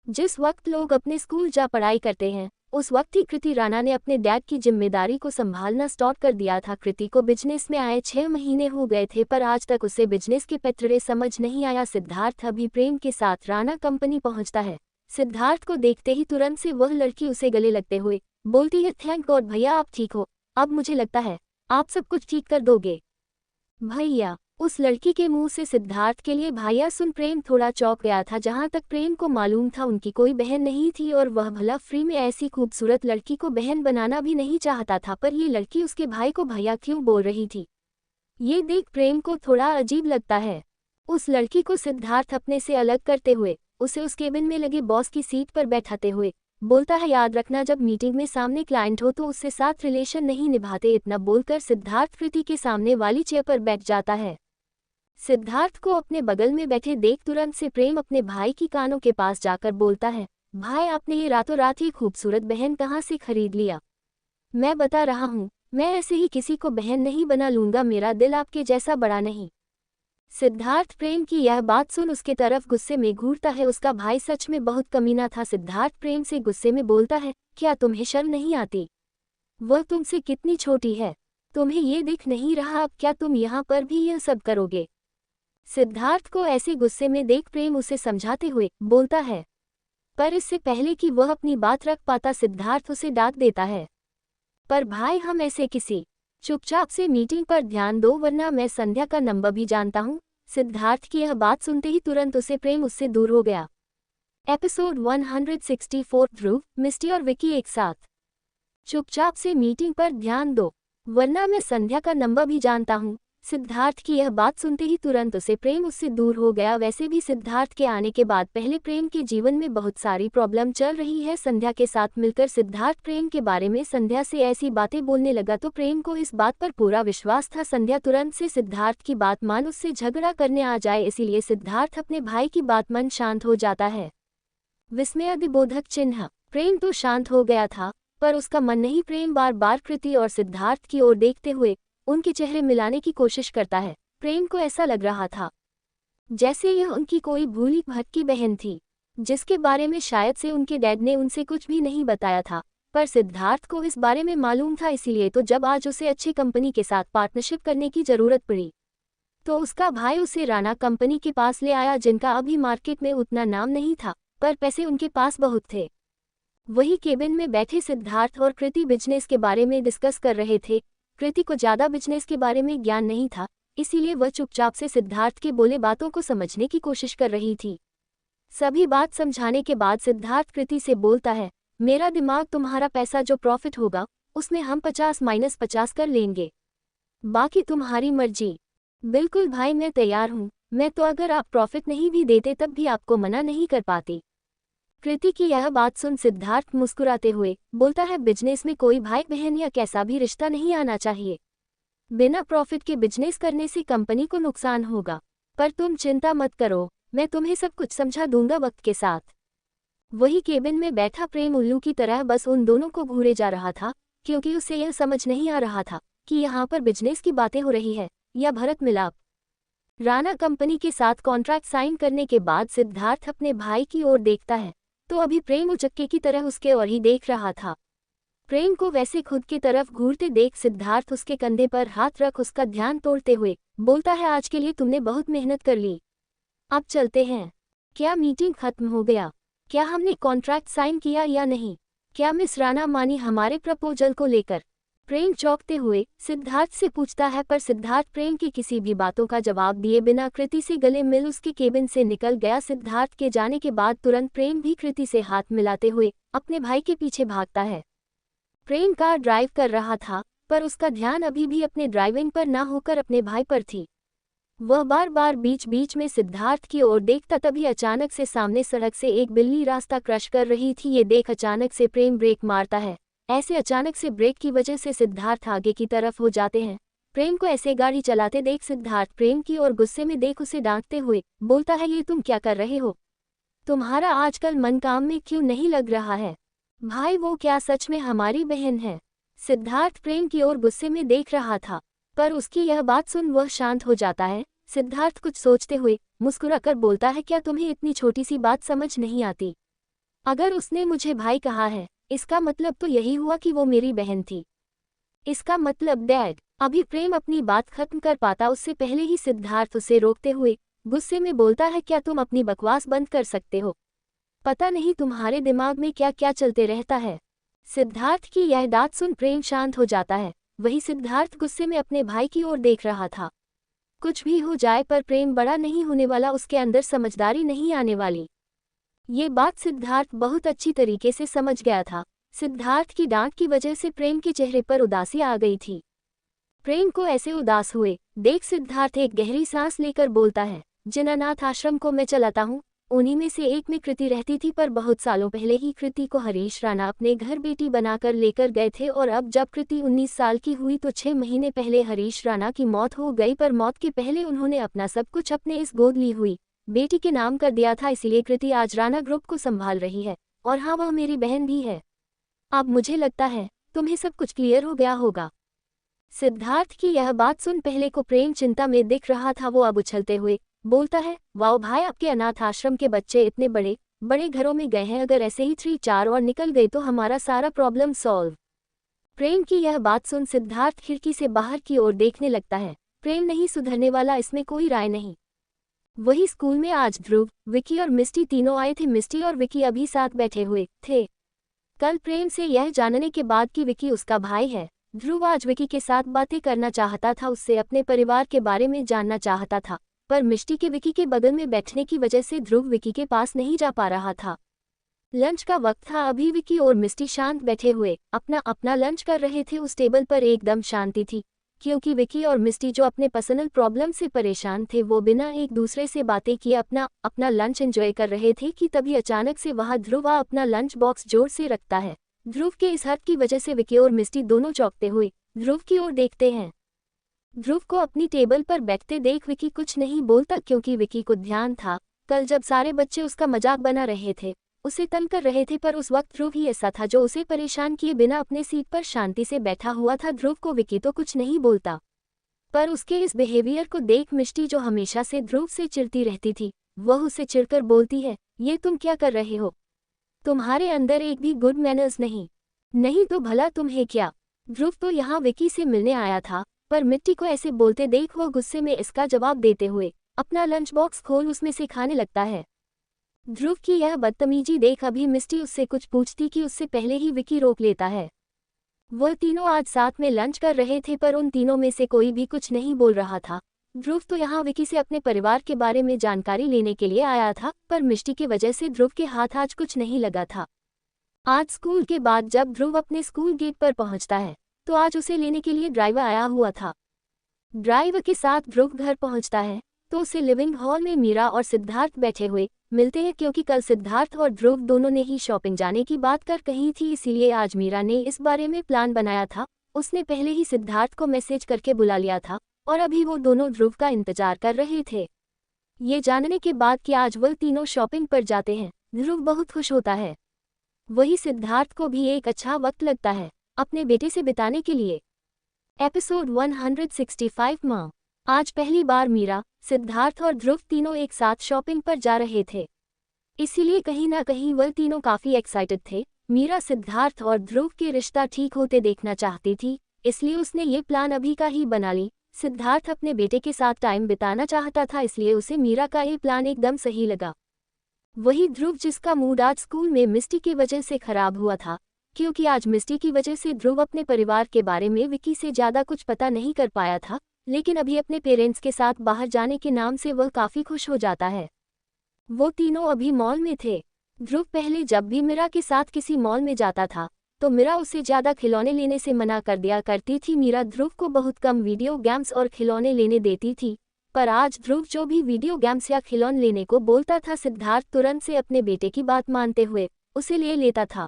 Speaker 1: जिस वक्त लोग अपने स्कूल जा पढ़ाई करते हैं, उस वक्त ही कृति राणा ने अपने डैड की जिम्मेदारी को संभालना स्टार्ट कर दिया था। कृति को बिजनेस में आए 6 महीने हो गए थे, पर आज तक उसे बिजनेस के पैतरे समझ नहीं आया। सिद्धार्थ अभी प्रेम के साथ राणा कंपनी पहुंचता है। सिद्धार्थ को देखते ही तुरंत से वह लड़की उसे गले लगते हुए बोलती है, थैंक गॉड भैया आप ठीक हो, अब मुझे लगता है आप सब कुछ ठीक कर दोगे। भैया, उस लड़की के मुंह से सिद्धार्थ के लिए भैया सुन प्रेम थोड़ा चौंक गया था। जहां तक प्रेम को मालूम था उनकी कोई बहन नहीं थी और वह भला फ्री में ऐसी खूबसूरत लड़की को बहन बनाना भी नहीं चाहता था, पर ये लड़की उसके भाई को भैया क्यों बोल रही थी, ये देख प्रेम को थोड़ा अजीब लगता है। उस लड़की को सिद्धार्थ अपने से अलग करते हुए उसे उस केबिन में लगे बॉस की सीट पर बैठाते हुए बोलता है, याद रखना जब मीटिंग में सामने क्लाइंट हो तो उससे साथ रिलेशन नहीं निभाते। इतना बोलकर सिद्धार्थ कृति के सामने वाली चेयर पर बैठ जाता है। सिद्धार्थ को अपने बगल में बैठे देख तुरंत से प्रेम अपने भाई की कानों के पास जाकर बोलता है, भाई आपने ये रातों रात ही खूबसूरत बहन कहाँ से खरीद लिया? मैं बता रहा हूँ, मैं ऐसे ही किसी को बहन नहीं बना लूंगा, मेरा दिल आपके जैसा बड़ा नहीं। सिद्धार्थ प्रेम की यह बात सुन उसके तरफ गुस्से में घूरता है। उसका भाई सच में बहुत कमीना था। सिद्धार्थ प्रेम से गुस्से में बोलता है, क्या तुम्हें शर्म नहीं आती? वह तुमसे कितनी छोटी है, तुम्हें ये दिख नहीं रहा अब क्या तुम यहाँ पर भी यह सब करोगे? सिद्धार्थ को ऐसे गुस्से में देख प्रेम उसे समझाते हुए बोलता है, पर इससे पहले कि वह अपनी बात रख पाता सिद्धार्थ उसे डांट देता है, पर भाई हम ऐसे किसी, चुपचाप से मीटिंग पर ध्यान दो वरना मैं संध्या का नंबर भी जानता हूँ। सिद्धार्थ की यह बात सुनते ही तुरंत उसे प्रेम उससे दूर हो गया। एपिसोड 164 ध्रुव, मिस्टी और विकी एक साथ। चुपचाप से मीटिंग पर ध्यान दो वरना मैं संध्या का नंबर भी जानता हूँ। सिद्धार्थ की यह बात सुनते ही तुरंत उसे प्रेम उससे दूर हो गया। वैसे भी सिद्धार्थ के आने के बाद पहले प्रेम के जीवन में बहुत सारी प्रॉब्लम चल रही है। संध्या के साथ मिलकर सिद्धार्थ प्रेम के बारे में संध्या से ऐसी बातें बोलने लगा तो प्रेम को इस बात पर पूरा विश्वास था संध्या तुरंत से सिद्धार्थ की बात मान उससे झगड़ा करने आ जाए, इसीलिए सिद्धार्थ अपने भाई की बात मान शांत हो जाता है। विस्मयादिबोधक चिन्ह। प्रेम तो शांत हो गया था पर उसका मन नहीं। प्रेम बार बार कृति और सिद्धार्थ की ओर देखते हुए उनके चेहरे मिलाने की कोशिश करता है। प्रेम को ऐसा लग रहा था जैसे यह उनकी कोई भूली भटकी बहन थी जिसके बारे में शायद से उनके डैड ने उनसे कुछ भी नहीं बताया था, पर सिद्धार्थ को इस बारे में मालूम था। इसीलिए तो जब आज उसे अच्छी कंपनी के साथ पार्टनरशिप करने की जरूरत पड़ी तो उसका भाई उसे राणा कंपनी के पास ले आया, जिनका अभी मार्केट में उतना नाम नहीं था पर पैसे उनके पास बहुत थे। वही केबिन में बैठे सिद्धार्थ और कृति बिजनेस के बारे में डिस्कस कर रहे थे। कृति को ज़्यादा बिजनेस के बारे में ज्ञान नहीं था, इसीलिए वह चुपचाप से सिद्धार्थ के बोले बातों को समझने की कोशिश कर रही थी। सभी बात समझाने के बाद सिद्धार्थ कृति से बोलता है, मेरा दिमाग तुम्हारा पैसा जो प्रॉफिट होगा उसमें हम 50-50 कर लेंगे, बाकी तुम्हारी मर्जी। बिल्कुल भाई मैं तैयार हूँ, मैं तो अगर आप प्रॉफिट नहीं भी देते तब भी आपको मना नहीं कर पाती। कृति की यह बात सुन सिद्धार्थ मुस्कुराते हुए बोलता है, बिजनेस में कोई भाई बहन या कैसा भी रिश्ता नहीं आना चाहिए। बिना प्रॉफिट के बिजनेस करने से कंपनी को नुकसान होगा, पर तुम चिंता मत करो, मैं तुम्हें सब कुछ समझा दूंगा वक्त के साथ। वही केबिन में बैठा प्रेम उल्लू की तरह बस उन दोनों को घूरे जा रहा था, क्योंकि उसे यह समझ नहीं आ रहा था कि यहाँ पर बिजनेस की बातें हो रही है या भरत मिलाप। राणा कंपनी के साथ कॉन्ट्रैक्ट साइन करने के बाद सिद्धार्थ अपने भाई की ओर देखता है तो अभी प्रेम उचक्के की तरह उसके ओर ही देख रहा था। प्रेम को वैसे खुद की तरफ घूरते देख सिद्धार्थ उसके कंधे पर हाथ रख उसका ध्यान तोड़ते हुए बोलता है, आज के लिए तुमने बहुत मेहनत कर ली, अब चलते हैं। क्या मीटिंग खत्म हो गया? क्या हमने कॉन्ट्रैक्ट साइन किया या नहीं? क्या मिस राणा मानी हमारे प्रपोजल को लेकर? प्रेम चौंकते हुए सिद्धार्थ से पूछता है, पर सिद्धार्थ प्रेम की किसी भी बातों का जवाब दिए बिना कृति से गले मिल उसके केबिन से निकल गया। सिद्धार्थ के जाने के बाद तुरंत प्रेम भी कृति से हाथ मिलाते हुए अपने भाई के पीछे भागता है। प्रेम कार ड्राइव कर रहा था पर उसका ध्यान अभी भी अपने ड्राइविंग पर ना होकर अपने भाई पर थी। वह बार बार बीच बीच में सिद्धार्थ की ओर देखता, तभी अचानक से सामने सड़क से एक बिल्ली रास्ता क्रश कर रही थी। ये देख अचानक से प्रेम ब्रेक मारता है। ऐसे अचानक से ब्रेक की वजह से सिद्धार्थ आगे की तरफ हो जाते हैं। प्रेम को ऐसे गाड़ी चलाते देख सिद्धार्थ प्रेम की ओर गुस्से में देख उसे डांटते हुए बोलता है, ये तुम क्या कर रहे हो? तुम्हारा आजकल मन काम में क्यों नहीं लग रहा है? भाई वो क्या सच में हमारी बहन है? सिद्धार्थ प्रेम की ओर गुस्से में देख रहा था। पर उसकी यह बात सुन वह शांत हो जाता है। सिद्धार्थ कुछ सोचते हुए मुस्कुराकर बोलता है, क्या तुम्हें इतनी छोटी सी बात समझ नहीं आती? अगर उसने मुझे भाई कहा है, इसका मतलब तो यही हुआ कि वो मेरी बहन थी। इसका मतलब डैड। अभी प्रेम अपनी बात खत्म कर पाता उससे पहले ही सिद्धार्थ उसे रोकते हुए गुस्से में बोलता है, क्या तुम अपनी बकवास बंद कर सकते हो? पता नहीं तुम्हारे दिमाग में क्या क्या चलते रहता है। सिद्धार्थ की यह बात सुन प्रेम शांत हो जाता है। वही सिद्धार्थ गुस्से में अपने भाई की ओर देख रहा था। कुछ भी हो जाए पर प्रेम बड़ा नहीं होने वाला, उसके अंदर समझदारी नहीं आने वाली। ये बात सिद्धार्थ बहुत अच्छी तरीके से समझ गया था। सिद्धार्थ की डांट की वजह से प्रेम के चेहरे पर उदासी आ गई थी। प्रेम को ऐसे उदास हुए देख सिद्धार्थ एक गहरी सांस लेकर बोलता है, जिन अनाथ आश्रम को मैं चलाता हूँ उन्हीं में से एक में कृति रहती थी, पर बहुत सालों पहले ही कृति को हरीश राणा अपने घर बेटी बनाकर लेकर गए थे और अब जब कृति 19 साल की हुई तो 6 महीने पहले हरीश राणा की मौत हो गई, पर मौत के पहले उन्होंने अपना सब कुछ अपने इस गोद ली हुई बेटी के नाम कर दिया था। इसलिए कृति आज राणा ग्रुप को संभाल रही है और हाँ, वह मेरी बहन भी है। अब मुझे लगता है तुम्हें सब कुछ क्लियर हो गया होगा। सिद्धार्थ की यह बात सुन पहले को प्रेम चिंता में दिख रहा था, वो अब उछलते हुए बोलता है, वाओ भाई, आपके अनाथ आश्रम के बच्चे इतने बड़े बड़े घरों में गए हैं, अगर ऐसे ही 3-4 और निकल गए तो हमारा सारा प्रॉब्लम सॉल्व। प्रेम की यह बात सुन सिद्धार्थ खिड़की से बाहर की ओर देखने लगता है। प्रेम नहीं सुधरने वाला, इसमें कोई राय नहीं। वही स्कूल में आज ध्रुव, विकी और मिस्टी तीनों आए थे। मिस्टी और विकी अभी साथ बैठे हुए थे। कल प्रेम से यह जानने के बाद कि विकी उसका भाई है, ध्रुव आज विकी के साथ बातें करना चाहता था, उससे अपने परिवार के बारे में जानना चाहता था, पर मिष्टी के विकी के बगल में बैठने की वजह से ध्रुव विकी के पास नहीं जा पा रहा था। लंच का वक्त था, अभी विकी और मिष्टी शांत बैठे हुए अपना अपना लंच कर रहे थे। उस टेबल पर एकदम शांति थी, क्योंकि विकी और मिष्टी जो अपने पर्सनल प्रॉब्लम से परेशान थे वो बिना एक दूसरे से बातें किए अपना अपना लंच एंजॉय कर रहे थे कि तभी अचानक से वहां ध्रुव अपना लंच बॉक्स जोर से रखता है। ध्रुव के इस हरकत की वजह से विकी और मिष्टी दोनों चौंकते हुए ध्रुव की ओर देखते हैं। ध्रुव को अपनी टेबल पर बैठते देख विकी कुछ नहीं बोलता, क्योंकि विकी को ध्यान था कल जब सारे बच्चे उसका मजाक बना रहे थे, उसे तंग कर रहे थे, पर उस वक्त ध्रुव ही ऐसा था जो उसे परेशान किए बिना अपने सीट पर शांति से बैठा हुआ था। ध्रुव को विकी तो कुछ नहीं बोलता, पर उसके इस बिहेवियर को देख मिष्टी जो हमेशा से ध्रुव से चिढ़ती रहती थी, वह उसे चिढ़कर बोलती है, ये तुम क्या कर रहे हो? तुम्हारे अंदर एक भी गुड मैनर्स नहीं तो भला तुम्हें क्या? ध्रुव तो यहाँ विकी से मिलने आया था, पर मिट्टी को ऐसे बोलते देख वह गुस्से में इसका जवाब देते हुए अपना लंच बॉक्स खोल उसमें से खाने लगता है। ध्रुव की यह बदतमीजी देख अभी मिस्टी उससे कुछ पूछती कि उससे पहले ही विकी रोक लेता है। वह तीनों आज साथ में लंच कर रहे थे, पर उन तीनों में से कोई भी कुछ नहीं बोल रहा था। ध्रुव तो यहाँ विकी से अपने परिवार के बारे में जानकारी लेने के लिए आया था, पर मिष्टी की वजह से ध्रुव के हाथ आज कुछ नहीं लगा था। आज स्कूल के बाद जब ध्रुव अपने स्कूल गेट पर पहुंचता है तो आज उसे लेने के लिए ड्राइवर आया हुआ था। ड्राइवर के साथ ध्रुव घर पहुंचता है तो उसे लिविंग हॉल में मीरा और सिद्धार्थ बैठे हुए मिलते हैं, क्योंकि कल सिद्धार्थ और ध्रुव दोनों ने ही शॉपिंग जाने की बात कर कही थी, इसीलिए आज मीरा ने इस बारे में प्लान बनाया था। उसने पहले ही सिद्धार्थ को मैसेज करके बुला लिया था और अभी वो दोनों ध्रुव का इंतजार कर रहे थे। ये जानने के बाद कि आज वह तीनों शॉपिंग पर जाते हैं, ध्रुव बहुत खुश होता है। वही सिद्धार्थ को भी एक अच्छा वक्त लगता है अपने बेटे से बिताने के लिए। एपिसोड 165 माँ। आज पहली बार मीरा, सिद्धार्थ और ध्रुव तीनों एक साथ शॉपिंग पर जा रहे थे, इसीलिए कहीं ना कहीं वह तीनों काफी एक्साइटेड थे। मीरा सिद्धार्थ और ध्रुव के रिश्ता ठीक होते देखना चाहती थी, इसलिए उसने ये प्लान अभी का ही बना ली। सिद्धार्थ अपने बेटे के साथ टाइम बिताना चाहता था, इसलिए उसे मीरा का ये प्लान एकदम सही लगा। वही ध्रुव, जिसका मूड आज स्कूल में मिस्टी की वजह से खराब हुआ था, क्योंकि आज मिस्टी की वजह से ध्रुव अपने परिवार के बारे में विकी से ज़्यादा कुछ पता नहीं कर पाया था, लेकिन अभी अपने पेरेंट्स के साथ बाहर जाने के नाम से वह काफ़ी खुश हो जाता है। वो तीनों अभी मॉल में थे। ध्रुव पहले जब भी मीरा के साथ किसी मॉल में जाता था तो मीरा उसे ज़्यादा खिलौने लेने से मना कर दिया करती थी। मीरा ध्रुव को बहुत कम वीडियो गेम्स और खिलौने लेने देती थी, पर आज ध्रुव जो भी वीडियो गेम्स या खिलौने लेने को बोलता था, सिद्धार्थ तुरंत से अपने बेटे की बात मानते हुए उसे ले लेता था।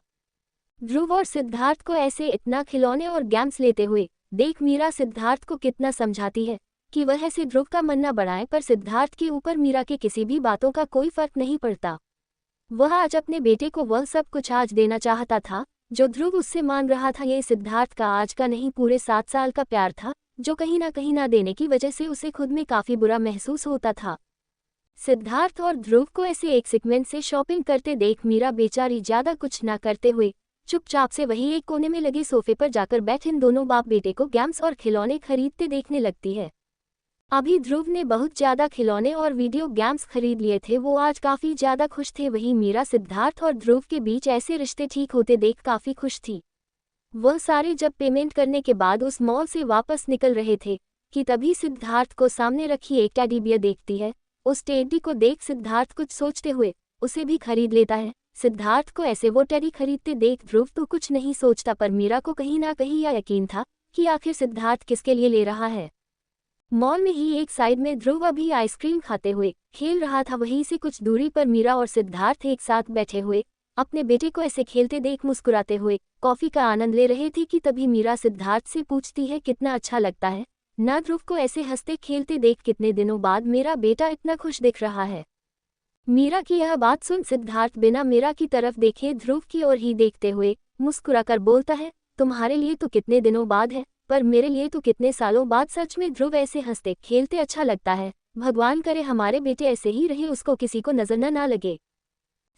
Speaker 1: ध्रुव और सिद्धार्थ को ऐसे इतना खिलौने और गेम्स लेते हुए देख मीरा सिद्धार्थ को कितना समझाती है कि वह ऐसे ध्रुव का मन न बढ़ाए, पर सिद्धार्थ के ऊपर मीरा के किसी भी बातों का कोई फर्क नहीं पड़ता। वह आज अपने बेटे को वह सब कुछ आज देना चाहता था जो ध्रुव उससे मांग रहा था। ये सिद्धार्थ का आज का नहीं, पूरे 7 साल का प्यार था जो कहीं ना देने की वजह से उसे खुद में काफी बुरा महसूस होता था। सिद्धार्थ और ध्रुव को ऐसे एक सेगमेंट से शॉपिंग करते देख मीरा बेचारी ज्यादा कुछ ना करते हुए चुपचाप से वही एक कोने में लगे सोफे पर जाकर बैठ इन दोनों बाप बेटे को गेम्स और खिलौने खरीदते देखने लगती है। अभी ध्रुव ने बहुत ज्यादा खिलौने और वीडियो गेम्स खरीद लिए थे, वो आज काफी ज्यादा खुश थे। वहीं मीरा सिद्धार्थ और ध्रुव के बीच ऐसे रिश्ते ठीक होते देख काफी खुश थी। वह सारे जब पेमेंट करने के बाद उस मॉल से वापस निकल रहे थे कि तभी सिद्धार्थ को सामने रखी एक टेडी बियर देखती है। उस टेडी को देख सिद्धार्थ कुछ सोचते हुए उसे भी खरीद लेता है। सिद्धार्थ को ऐसे वो टेडी खरीदते देख ध्रुव तो कुछ नहीं सोचता, पर मीरा को कहीं ना कहीं यह यकीन था कि आखिर सिद्धार्थ किसके लिए ले रहा है। मॉल में ही एक साइड में ध्रुव अभी आइसक्रीम खाते हुए खेल रहा था, वहीं से कुछ दूरी पर मीरा और सिद्धार्थ एक साथ बैठे हुए अपने बेटे को ऐसे खेलते देख मुस्कुराते हुए कॉफी का आनंद ले रहे थे कि तभी मीरा सिद्धार्थ से पूछती है, कितना अच्छा लगता है ना ध्रुव को ऐसे हंसते खेलते देख, कितने दिनों बाद मेरा बेटा इतना खुश दिख रहा है। मीरा की यह बात सुन सिद्धार्थ बिना मीरा की तरफ देखे ध्रुव की ओर ही देखते हुए मुस्कुराकर बोलता है, तुम्हारे लिए तो कितने दिनों बाद है, पर मेरे लिए तो कितने सालों बाद। सच में ध्रुव ऐसे हंसते खेलते अच्छा लगता है, भगवान करे हमारे बेटे ऐसे ही रहे, उसको किसी को नजर न लगे।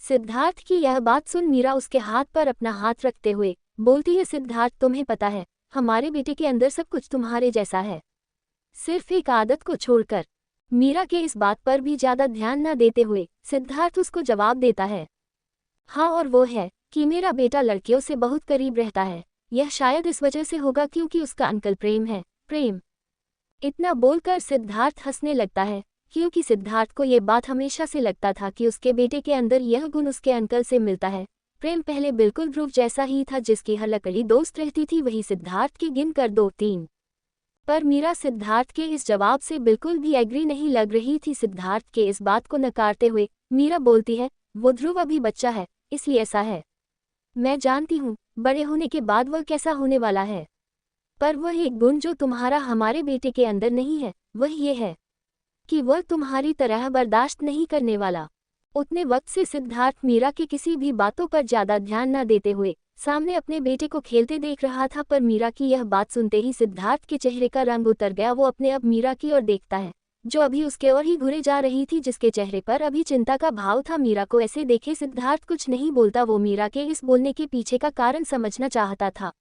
Speaker 1: सिद्धार्थ की यह बात सुन मीरा उसके हाथ पर अपना हाथ रखते हुए बोलती है, सिद्धार्थ तुम्हें पता है हमारे बेटे के अंदर सब कुछ तुम्हारे जैसा है, सिर्फ एक आदत को छोड़कर। मीरा के इस बात पर भी ज्यादा ध्यान न देते हुए सिद्धार्थ उसको जवाब देता है, हाँ और वो है कि मेरा बेटा लड़कियों से बहुत करीब रहता है। यह शायद इस वजह से होगा क्योंकि उसका अंकल प्रेम है। प्रेम। इतना बोलकर सिद्धार्थ हंसने लगता है, क्योंकि सिद्धार्थ को ये बात हमेशा से लगता था कि उसके बेटे के अंदर यह गुण उसके अंकल से मिलता है। प्रेम पहले बिल्कुल ध्रुव जैसा ही था, जिसकी हर लकड़ी दोस्त रहती थी वही सिद्धार्थ की गिनकर 2-3। पर मीरा सिद्धार्थ के इस जवाब से बिल्कुल भी एग्री नहीं लग रही थी। सिद्धार्थ के इस बात को नकारते हुए मीरा बोलती है, वो ध्रुव अभी बच्चा है इसलिए ऐसा है, मैं जानती हूँ बड़े होने के बाद वह कैसा होने वाला है, पर वह एक गुण जो तुम्हारा हमारे बेटे के अंदर नहीं है वह ये है कि वह तुम्हारी तरह बर्दाश्त नहीं करने वाला। उतने वक्त से सिद्धार्थ मीरा की किसी भी बातों पर ज्यादा ध्यान न देते हुए सामने अपने बेटे को खेलते देख रहा था, पर मीरा की यह बात सुनते ही सिद्धार्थ के चेहरे का रंग उतर गया। वो अपने अब मीरा की ओर देखता है जो अभी उसके ओर ही घुरे जा रही थी, जिसके चेहरे पर अभी चिंता का भाव था। मीरा को ऐसे देखे सिद्धार्थ कुछ नहीं बोलता, वो मीरा के इस बोलने के पीछे का कारण समझना चाहता था।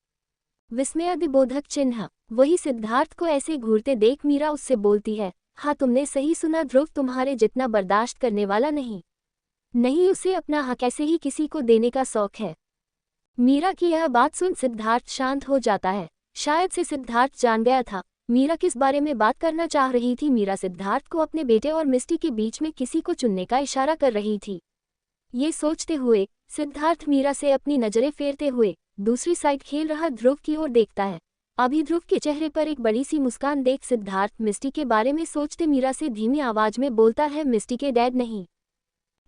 Speaker 1: विस्मयादिबोधक चिन्ह। वही सिद्धार्थ को ऐसे घूरते देख मीरा उससे बोलती है, हाँ तुमने सही सुना, ध्रुव तुम्हारे जितना बर्दाश्त करने वाला नहीं, उसे अपना हक ऐसे ही किसी को देने का शौक है। मीरा की यह बात सुन सिद्धार्थ शांत हो जाता है। शायद से सिद्धार्थ जान गया था मीरा किस बारे में बात करना चाह रही थी। मीरा सिद्धार्थ को अपने बेटे और मिस्टी के बीच में किसी को चुनने का इशारा कर रही थी। ये सोचते हुए सिद्धार्थ मीरा से अपनी नजरें फेरते हुए दूसरी साइड खेल रहा ध्रुव की ओर देखता है। अभी ध्रुव के चेहरे पर एक बड़ी सी मुस्कान देख सिद्धार्थ मिस्टी के बारे में सोचते मीरा से धीमी आवाज में बोलता है, मिस्टी के डैड नहीं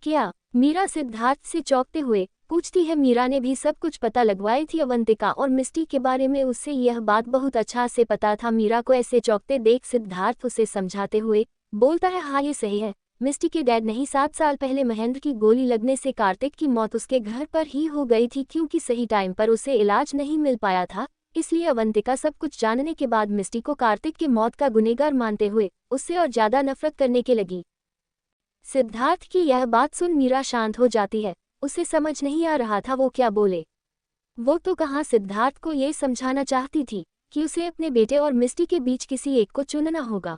Speaker 1: क्या? मीरा सिद्धार्थ से चौंकते हुए पूछती है। मीरा ने भी सब कुछ पता लगवाई थी अवंतिका और मिस्टी के बारे में, उससे यह बात बहुत अच्छा से पता था। मीरा को ऐसे चौंकते देख सिद्धार्थ उसे समझाते हुए बोलता है, हाँ ये सही है, मिस्टी के डैड नहीं। 7 साल पहले महेंद्र की गोली लगने से कार्तिक की मौत उसके घर पर ही हो गई थी, क्योंकि सही टाइम पर उसे इलाज नहीं मिल पाया था। इसलिए अवंतिका सब कुछ जानने के बाद मिस्टी को कार्तिक की मौत का गुनहगार मानते हुए उससे और ज्यादा नफरत करने के लगी। सिद्धार्थ की यह बात सुन मीरा शांत हो जाती है। उसे समझ नहीं आ रहा था वो क्या बोले। वो तो कहाँ सिद्धार्थ को ये समझाना चाहती थी कि उसे अपने बेटे और मिस्टी के बीच किसी एक को चुनना होगा।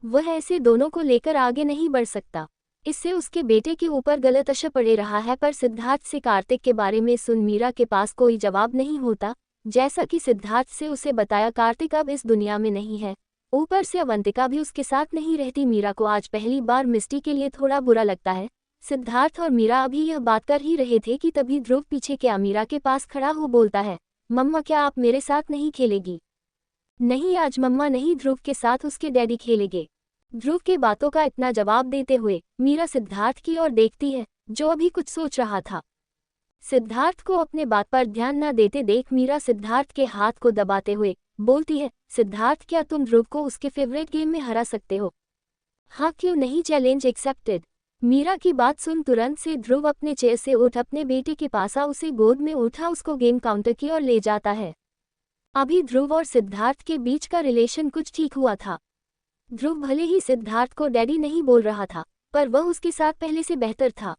Speaker 1: वह ऐसे दोनों को लेकर आगे नहीं बढ़ सकता, इससे उसके बेटे के ऊपर गलत असर पड़े रहा है। पर सिद्धार्थ से कार्तिक के बारे में सुन मीरा के पास कोई जवाब नहीं होता। जैसा कि सिद्धार्थ से उसे बताया, कार्तिक अब इस दुनिया में नहीं है, ऊपर से अवंतिका भी उसके साथ नहीं रहती। मीरा को आज पहली बार मिस्टी के लिए थोड़ा बुरा लगता है। सिद्धार्थ और मीरा अभी यह बात कर ही रहे थे कि तभी ध्रुव पीछे क्या मीरा के पास खड़ा हो बोलता है, मम्मा क्या आप मेरे साथ नहीं खेलेगी? नहीं आज मम्मा नहीं, ध्रुव के साथ उसके डैडी खेलेंगे। ध्रुव के बातों का इतना जवाब देते हुए मीरा सिद्धार्थ की ओर देखती है जो अभी कुछ सोच रहा था। सिद्धार्थ को अपने बात पर ध्यान न देते देख मीरा सिद्धार्थ के हाथ को दबाते हुए बोलती है, सिद्धार्थ क्या तुम ध्रुव को उसके फेवरेट गेम में हरा सकते हो? हाँ क्यों नहीं, चैलेंज एक्सेप्टेड। मीरा की बात सुन तुरंत से ध्रुव अपने चेयर से उठ अपने बेटे के पास आ उसे गोद में उठा उसको गेम काउंटर की ओर ले जाता है। अभी ध्रुव और सिद्धार्थ के बीच का रिलेशन कुछ ठीक हुआ था। ध्रुव भले ही सिद्धार्थ को डैडी नहीं बोल रहा था, पर वह उसके साथ पहले से बेहतर था।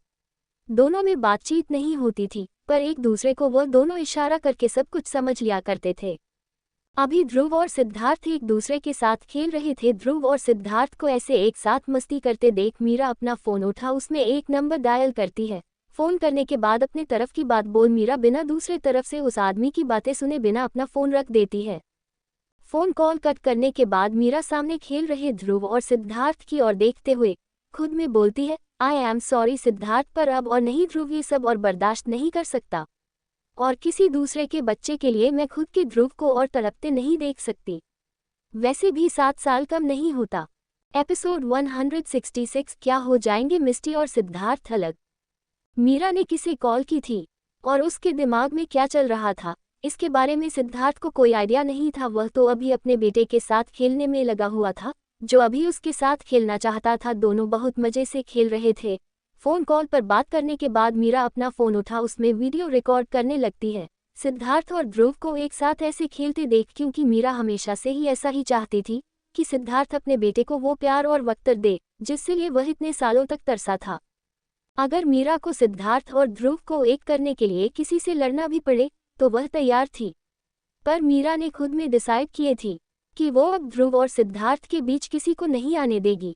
Speaker 1: दोनों में बातचीत नहीं होती थी, पर एक दूसरे को वह दोनों इशारा करके सब कुछ समझ लिया करते थे। अभी ध्रुव और सिद्धार्थ एक दूसरे के साथ खेल रहे थे। ध्रुव और सिद्धार्थ को ऐसे एक साथ मस्ती करते देख मीरा अपना फोन उठा उसमें एक नंबर डायल करती है। फोन करने के बाद अपने तरफ की बात बोल मीरा बिना दूसरे तरफ से उस आदमी की बातें सुने बिना अपना फोन रख देती है। फोन कॉल कट करने के बाद मीरा सामने खेल रहे ध्रुव और सिद्धार्थ की ओर देखते हुए खुद में बोलती है, आई एम सॉरी सिद्धार्थ, पर अब और नहीं ध्रुव, ये सब और बर्दाश्त नहीं कर सकता और किसी दूसरे के बच्चे के लिए मैं खुद के ध्रुव को और तड़पते नहीं देख सकती। वैसे भी 7 साल कम नहीं होता। एपिसोड 166 क्या हो जाएंगे मिस्टी और सिद्धार्थ अलग। मीरा ने किसे कॉल की थी और उसके दिमाग में क्या चल रहा था, इसके बारे में सिद्धार्थ को कोई आइडिया नहीं था। वह तो अभी अपने बेटे के साथ खेलने में लगा हुआ था, जो अभी उसके साथ खेलना चाहता था। दोनों बहुत मजे से खेल रहे थे। फोन कॉल पर बात करने के बाद मीरा अपना फोन उठा उसमें वीडियो रिकॉर्ड करने लगती है सिद्धार्थ और ध्रुव को एक साथ ऐसे खेलते देख, क्योंकि मीरा हमेशा से ही ऐसा ही चाहती थी कि सिद्धार्थ अपने बेटे को वो प्यार और वक्त दे जिससे लिए वह इतने सालों तक तरसा था। अगर मीरा को सिद्धार्थ और ध्रुव को एक करने के लिए किसी से लड़ना भी पड़े तो वह तैयार थी, पर मीरा ने खुद में डिसाइड किए थी कि वो अब ध्रुव और सिद्धार्थ के बीच किसी को नहीं आने देगी।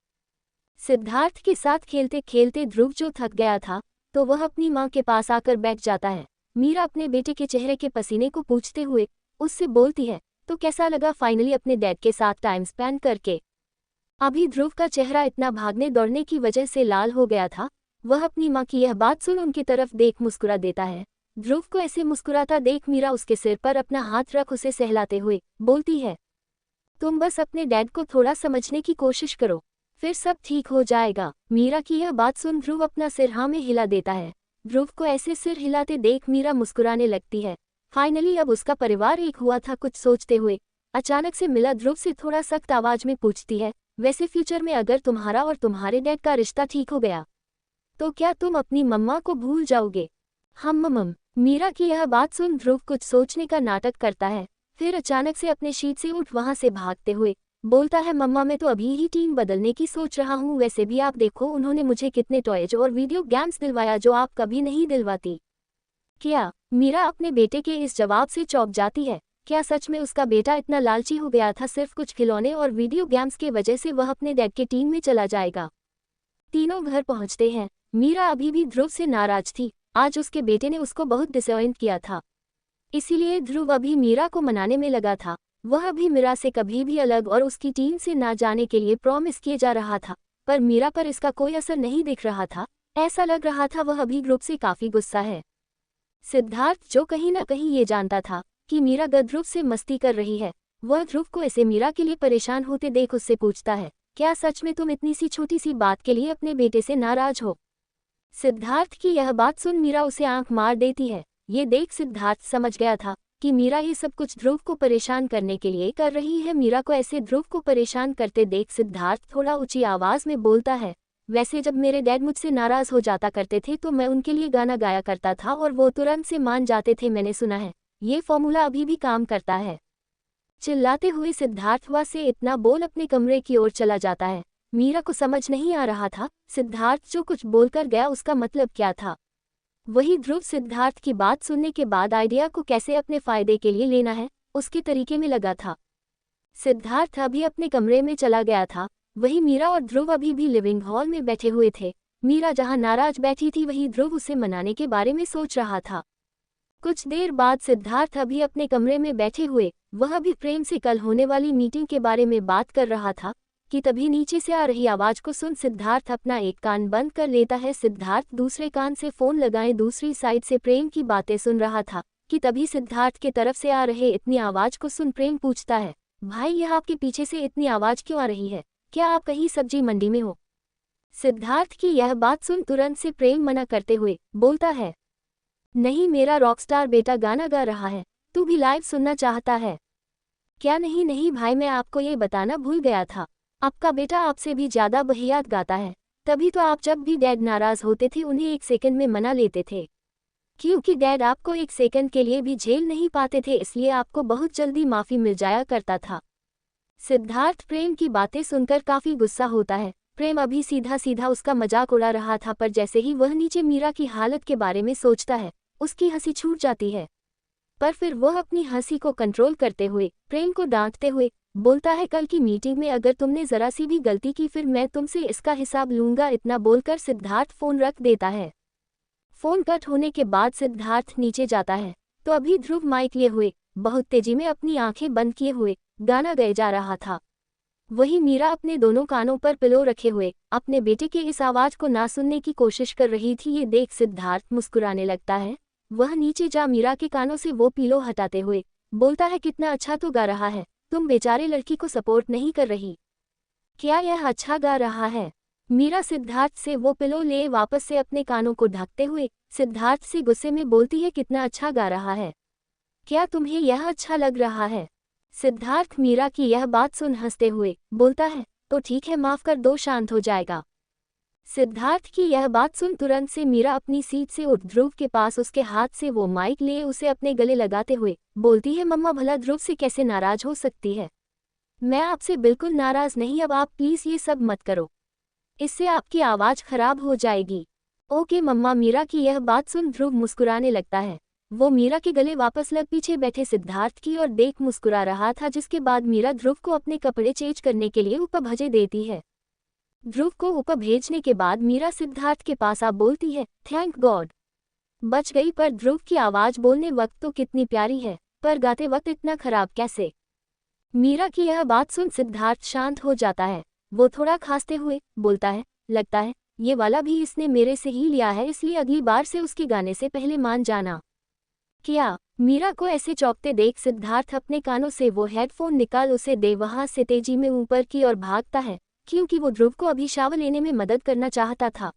Speaker 1: सिद्धार्थ के साथ खेलते खेलते ध्रुव जो थक गया था तो वह अपनी माँ के पास आकर बैठ जाता है। मीरा अपने बेटे के चेहरे के पसीने को पूछते हुए उससे बोलती है, तो कैसा लगा फाइनली अपने डैड के साथ टाइम स्पेंड करके। अभी ध्रुव का चेहरा इतना भागने दौड़ने की वजह से लाल हो गया था। वह अपनी माँ की यह बात सुन उनकी तरफ देख मुस्कुरा देता है। ध्रुव को ऐसे मुस्कुराता देख मीरा उसके सिर पर अपना हाथ रख उसे सहलाते हुए बोलती है, तुम बस अपने डैड को थोड़ा समझने की कोशिश करो, फिर सब ठीक हो जाएगा। मीरा की यह बात सुन ध्रुव अपना सिर हाँ में हिला देता है। ध्रुव को ऐसे सिर हिलाते देख मीरा मुस्कुराने लगती है। फाइनली अब उसका परिवार एक हुआ था। कुछ सोचते हुए अचानक से मिला ध्रुव से थोड़ा सख्त आवाज में पूछती है, वैसे फ्यूचर में अगर तुम्हारा और तुम्हारे डैड का रिश्ता ठीक हो गया तो क्या तुम अपनी मम्मा को भूल जाओगे? हम मम्म। मीरा की यह बात सुन ध्रुव कुछ सोचने का नाटक करता है, फिर अचानक से अपने शीट से उठ वहां से भागते हुए बोलता है, मम्मा मैं तो अभी ही टीम बदलने की सोच रहा हूँ। वैसे भी आप देखो उन्होंने मुझे कितने टॉयज और वीडियो गेम्स दिलवाया जो आप कभी नहीं दिलवाती। क्या? मीरा अपने बेटे के इस जवाब से चौंक जाती है। क्या सच में उसका बेटा इतना लालची हो गया था? सिर्फ कुछ खिलौने और वीडियो गेम्स के वजह से वह अपने डैड के टीम में चला जाएगा। तीनों घर पहुंचते हैं। मीरा अभी भी ध्रुव से नाराज थी। आज उसके बेटे ने उसको बहुत डिसअपॉइंट किया था, इसीलिए ध्रुव अभी मीरा को मनाने में लगा था। वह भी मीरा से कभी भी अलग और उसकी टीम से ना जाने के लिए प्रॉमिस किए जा रहा था, पर मीरा पर इसका कोई असर नहीं दिख रहा था। ऐसा लग रहा था वह अभी ध्रुव से काफी गुस्सा है। सिद्धार्थ जो कहीं ना कहीं ये जानता था कि मीरा ध्रुव से मस्ती कर रही है, वह ध्रुव को ऐसे मीरा के लिए परेशान होते देख उससे पूछता है, क्या सच में तुम इतनी सी छोटी सी बात के लिए अपने बेटे से नाराज हो? सिद्धार्थ की यह बात सुन मीरा उसे आंख मार देती है। ये देख सिद्धार्थ समझ गया था कि मीरा ये सब कुछ ध्रुव को परेशान करने के लिए कर रही है। मीरा को ऐसे ध्रुव को परेशान करते देख सिद्धार्थ थोड़ा ऊंची आवाज में बोलता है, वैसे जब मेरे डैड मुझसे नाराज हो जाता करते थे तो मैं उनके लिए गाना गाया करता था और वो तुरंत से मान जाते थे। मैंने सुना है ये फॉर्मूला अभी भी काम करता है। चिल्लाते हुए सिद्धार्थ वहां से इतना बोल अपने कमरे की ओर चला जाता है। मीरा को समझ नहीं आ रहा था सिद्धार्थ जो कुछ बोलकर गया उसका मतलब क्या था। वही ध्रुव सिद्धार्थ की बात सुनने के बाद आइडिया को कैसे अपने फायदे के लिए लेना है उसके तरीके में लगा था। सिद्धार्थ अभी अपने कमरे में चला गया था। वही मीरा और ध्रुव अभी भी लिविंग हॉल में बैठे हुए थे। मीरा जहां नाराज बैठी थी वही ध्रुव उसे मनाने के बारे में सोच रहा था। कुछ देर बाद सिद्धार्थ अभी अपने कमरे में बैठे हुए वह भी प्रेम से कल होने वाली मीटिंग के बारे में बात कर रहा था कि तभी नीचे से आ रही आवाज को सुन सिद्धार्थ अपना एक कान बंद कर लेता है। सिद्धार्थ दूसरे कान से फोन लगाए दूसरी साइड से प्रेम की बातें सुन रहा था कि तभी सिद्धार्थ के तरफ से आ रहे इतनी आवाज को सुन प्रेम पूछता है, भाई यह आपके पीछे से इतनी आवाज क्यों आ रही है? क्या आप कहीं सब्जी मंडी में हो? सिद्धार्थ की यह बात सुन तुरंत से प्रेम मना करते हुए बोलता है, नहीं मेरा रॉकस्टार बेटा गाना गा रहा है, तू भी लाइव सुनना चाहता है क्या? नहीं नहीं भाई मैं आपको ये बताना भूल गया था, आपका बेटा आपसे भी ज्यादा बहियात गाता है। तभी तो आप जब भी डैड नाराज होते थे उन्हें 1 सेकंड में मना लेते थे। क्योंकि डैड आपको एक सेकंड के लिए भी झेल नहीं पाते थे, इसलिए आपको बहुत जल्दी माफ़ी मिल जाया करता था। सिद्धार्थ प्रेम की बातें सुनकर काफ़ी गुस्सा होता है। प्रेम अभी सीधा सीधा उसका मजाक उड़ा रहा था, पर जैसे ही वह नीचे मीरा की हालत के बारे में सोचता है, उसकी हंसी छूट जाती है। पर फिर वह अपनी हंसी को कंट्रोल करते हुए प्रेम को डांटते हुए बोलता है, कल की मीटिंग में अगर तुमने जरा सी भी गलती की फिर मैं तुमसे इसका हिसाब लूंगा। इतना बोलकर सिद्धार्थ फोन रख देता है। फोन कट होने के बाद सिद्धार्थ नीचे जाता है तो अभी ध्रुव माइक लिए हुए बहुत तेजी में अपनी आंखें बंद किए हुए गाना गाए जा रहा था। वही मीरा अपने दोनों कानों पर पिलो रखे हुए अपने बेटे के इस आवाज को ना सुनने की कोशिश कर रही थी। ये देख सिद्धार्थ मुस्कुराने लगता है। वह नीचे जा मीरा के कानों से वो पिलो हटाते हुए बोलता है, कितना अच्छा तो गा रहा है, तुम बेचारे लड़की को सपोर्ट नहीं कर रही, क्या यह अच्छा गा रहा है? मीरा सिद्धार्थ से वो पिलो ले वापस से अपने कानों को ढकते हुए सिद्धार्थ से गुस्से में बोलती है, कितना अच्छा गा रहा है, क्या तुम्हें यह अच्छा लग रहा है? सिद्धार्थ मीरा की यह बात सुन हंसते हुए बोलता है, तो ठीक है, माफ कर दो, शांत हो जाएगा। सिद्धार्थ की यह बात सुन तुरंत से मीरा अपनी सीट से उठ ध्रुव के पास उसके हाथ से वो माइक ले उसे अपने गले लगाते हुए बोलती है, मम्मा भला ध्रुव से कैसे नाराज हो सकती है? मैं आपसे बिल्कुल नाराज नहीं, अब आप प्लीज ये सब मत करो, इससे आपकी आवाज खराब हो जाएगी। ओके मम्मा। मीरा की यह बात सुन ध्रुव मुस्कुराने लगता है। वो मीरा के गले वापस लग पीछे बैठे सिद्धार्थ की ओर देख मुस्कुरा रहा था, जिसके बाद मीरा ध्रुव को अपने कपड़े चेंज करने के लिए ऊपर भेजे देती है। ध्रुव को ऊपर भेजने के बाद मीरा सिद्धार्थ के पास आ बोलती है, थैंक गॉड बच गई। पर ध्रुव की आवाज बोलने वक्त तो कितनी प्यारी है, पर गाते वक्त इतना खराब कैसे? मीरा की यह बात सुन सिद्धार्थ शांत हो जाता है। वो थोड़ा खांसते हुए बोलता है, लगता है ये वाला भी इसने मेरे से ही लिया है, इसलिए अगली बार से उसके गाने से पहले मान जाना। क्या? मीरा को ऐसे चौंकते देख सिद्धार्थ अपने कानों से वो हेडफोन निकाल उसे दे वहां से तेजी में ऊपर की ओर भागता है, क्योंकि वो ध्रुव को अभी शावर लेने में मदद करना चाहता था।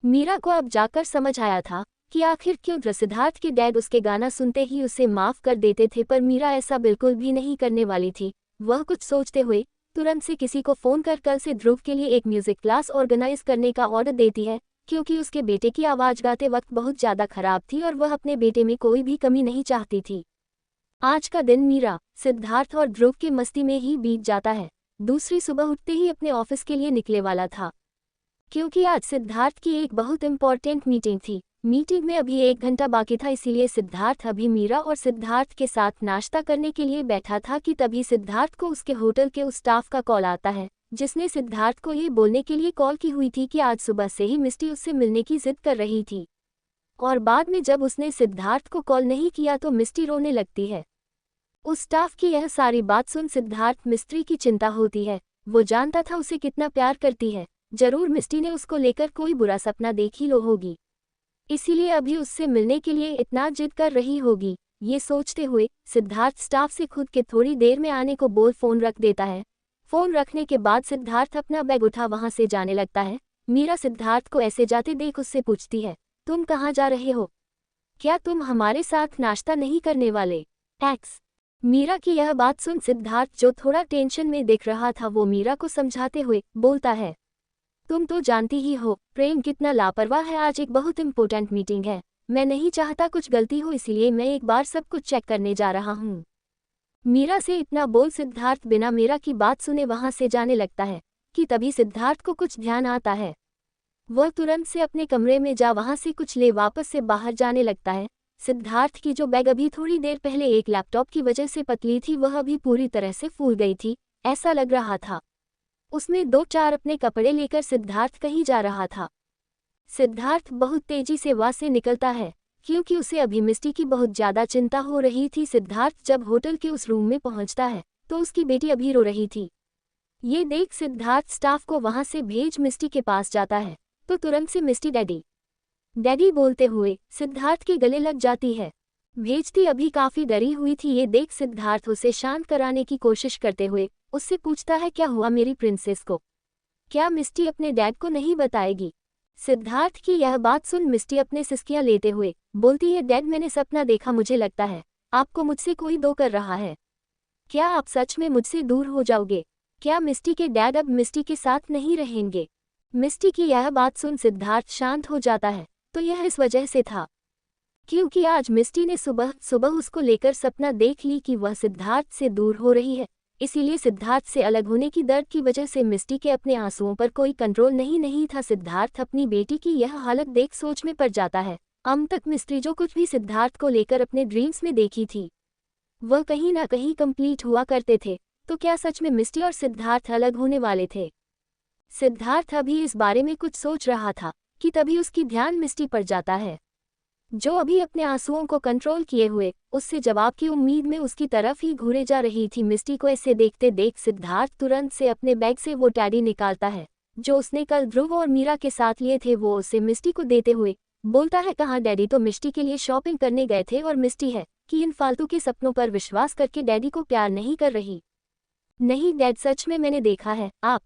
Speaker 1: मीरा को अब जाकर समझ आया था कि आखिर क्यों सिद्धार्थ के डैड उसके गाना सुनते ही उसे माफ कर देते थे, पर मीरा ऐसा बिल्कुल भी नहीं करने वाली थी। वह कुछ सोचते हुए तुरंत से किसी को फोन कर कल से ध्रुव के लिए एक म्यूजिक क्लास ऑर्गेनाइज करने का ऑर्डर देती है, क्योंकि उसके बेटे की आवाज गाते वक्त बहुत ज़्यादा खराब थी और वह अपने बेटे में कोई भी कमी नहीं चाहती थी। आज का दिन मीरा, सिद्धार्थ और ध्रुव के मस्ती में ही बीत जाता है। दूसरी सुबह उठते ही अपने ऑफिस के लिए निकले वाला था, क्योंकि आज सिद्धार्थ की एक बहुत इंपॉर्टेंट मीटिंग थी। मीटिंग में अभी 1 घंटा बाकी था, इसीलिए सिद्धार्थ अभी मीरा और सिद्धार्थ के साथ नाश्ता करने के लिए बैठा था कि तभी सिद्धार्थ को उसके होटल के उस स्टाफ का कॉल आता है, जिसने सिद्धार्थ को ये बोलने के लिए कॉल की हुई थी कि आज सुबह से ही मिस्टी उससे मिलने की जिद कर रही थी, और बाद में जब उसने सिद्धार्थ को कॉल नहीं किया तो मिस्टी रोने लगती है। उस स्टाफ की यह सारी बात सुन सिद्धार्थ मिस्टी की चिंता होती है। वो जानता था उसे कितना प्यार करती है, जरूर मिस्टी ने उसको लेकर कोई बुरा सपना देख ही लो होगी, इसीलिए अभी उससे मिलने के लिए इतना जिद कर रही होगी। ये सोचते हुए सिद्धार्थ स्टाफ से खुद के थोड़ी देर में आने को बोल फोन रख देता है। फोन रखने के बाद सिद्धार्थ अपना बैग उठा वहां से जाने लगता है। मीरा सिद्धार्थ को ऐसे जाते देख उससे पूछती है, तुम कहाँ जा रहे हो? क्या तुम हमारे साथ नाश्ता नहीं करने वाले? एक्स। मीरा की यह बात सुन सिद्धार्थ, जो थोड़ा टेंशन में दिख रहा था, वो मीरा को समझाते हुए बोलता है, तुम तो जानती ही हो प्रेम कितना लापरवाह है, आज एक बहुत इंपॉर्टेंट मीटिंग है, मैं नहीं चाहता कुछ गलती हो, इसीलिए मैं एक बार सब कुछ चेक करने जा रहा हूँ। मीरा से इतना बोल सिद्धार्थ बिना मीरा की बात सुने वहां से जाने लगता है कि तभी सिद्धार्थ को कुछ ध्यान आता है। वह तुरंत से अपने कमरे में जा वहां से कुछ ले वापस से बाहर जाने लगता है। सिद्धार्थ की जो बैग अभी थोड़ी देर पहले एक लैपटॉप की वजह से पतली थी, वह अभी पूरी तरह से फूल गई थी, ऐसा लग रहा था। उसमें 2-4 अपने कपड़े लेकर सिद्धार्थ कहीं जा रहा था। सिद्धार्थ बहुत तेजी से वहां से निकलता है, क्योंकि उसे अभी मिस्टी की बहुत ज्यादा चिंता हो रही थी। सिद्धार्थ जब होटल के उस रूम में पहुंचता है तो उसकी बेटी अभी रो रही थी। ये देख सिद्धार्थ स्टाफ को वहां से भेज मिस्टी के पास जाता है, तो तुरंत से मिस्टी डैडी डैडी बोलते हुए सिद्धार्थ के गले लग जाती है। भेजती अभी काफी डरी हुई थी। ये देख सिद्धार्थ उसे शांत कराने की कोशिश करते हुए उससे पूछता है, क्या हुआ मेरी प्रिंसेस को? क्या मिस्टी अपने डैड को नहीं बताएगी? सिद्धार्थ की यह बात सुन मिस्टी अपने सिसकियां लेते हुए बोलती है, डैड मैंने सपना देखा, मुझे लगता है आपको मुझसे कोई दो कर रहा है। क्या आप सच में मुझसे दूर हो जाओगे? क्या मिस्टी के डैड अब मिस्टी के साथ नहीं रहेंगे? मिस्टी की यह बात सुन सिद्धार्थ शांत हो जाता है, तो यह इस वजह से था क्योंकि आज मिस्टी ने सुबह सुबह उसको लेकर सपना देख ली कि वह सिद्धार्थ से दूर हो रही है। इसीलिए सिद्धार्थ से अलग होने की दर्द की वजह से मिस्टी के अपने आंसुओं पर कोई कंट्रोल नहीं था। सिद्धार्थ अपनी बेटी की यह हालत देख सोच में पड़ जाता है। अब तक मिस्टी जो कुछ भी सिद्धार्थ को लेकर अपने ड्रीम्स में देखी थी वह कहीं ना कहीं कंप्लीट हुआ करते थे। तो क्या सच में मिस्टी और सिद्धार्थ अलग होने वाले थे? सिद्धार्थ अभी इस बारे में कुछ सोच रहा था कि तभी उसकी ध्यान मिस्टी पर जाता है, जो अभी अपने आंसुओं को कंट्रोल किए हुए उससे जवाब की उम्मीद में उसकी तरफ ही घूरे जा रही थी। मिस्टी को ऐसे देखते देख सिद्धार्थ तुरंत से अपने बैग से वो टैडी निकालता है जो उसने कल ध्रुव और मीरा के साथ लिए थे। वो उसे मिस्टी को देते हुए बोलता है, कहाँ डैडी तो मिस्टी के लिए शॉपिंग करने गए थे और मिस्टी है कि इन फालतू के सपनों पर विश्वास करके डैडी को प्यार नहीं कर रही। नहीं डैड, सच में मैंने देखा है। आप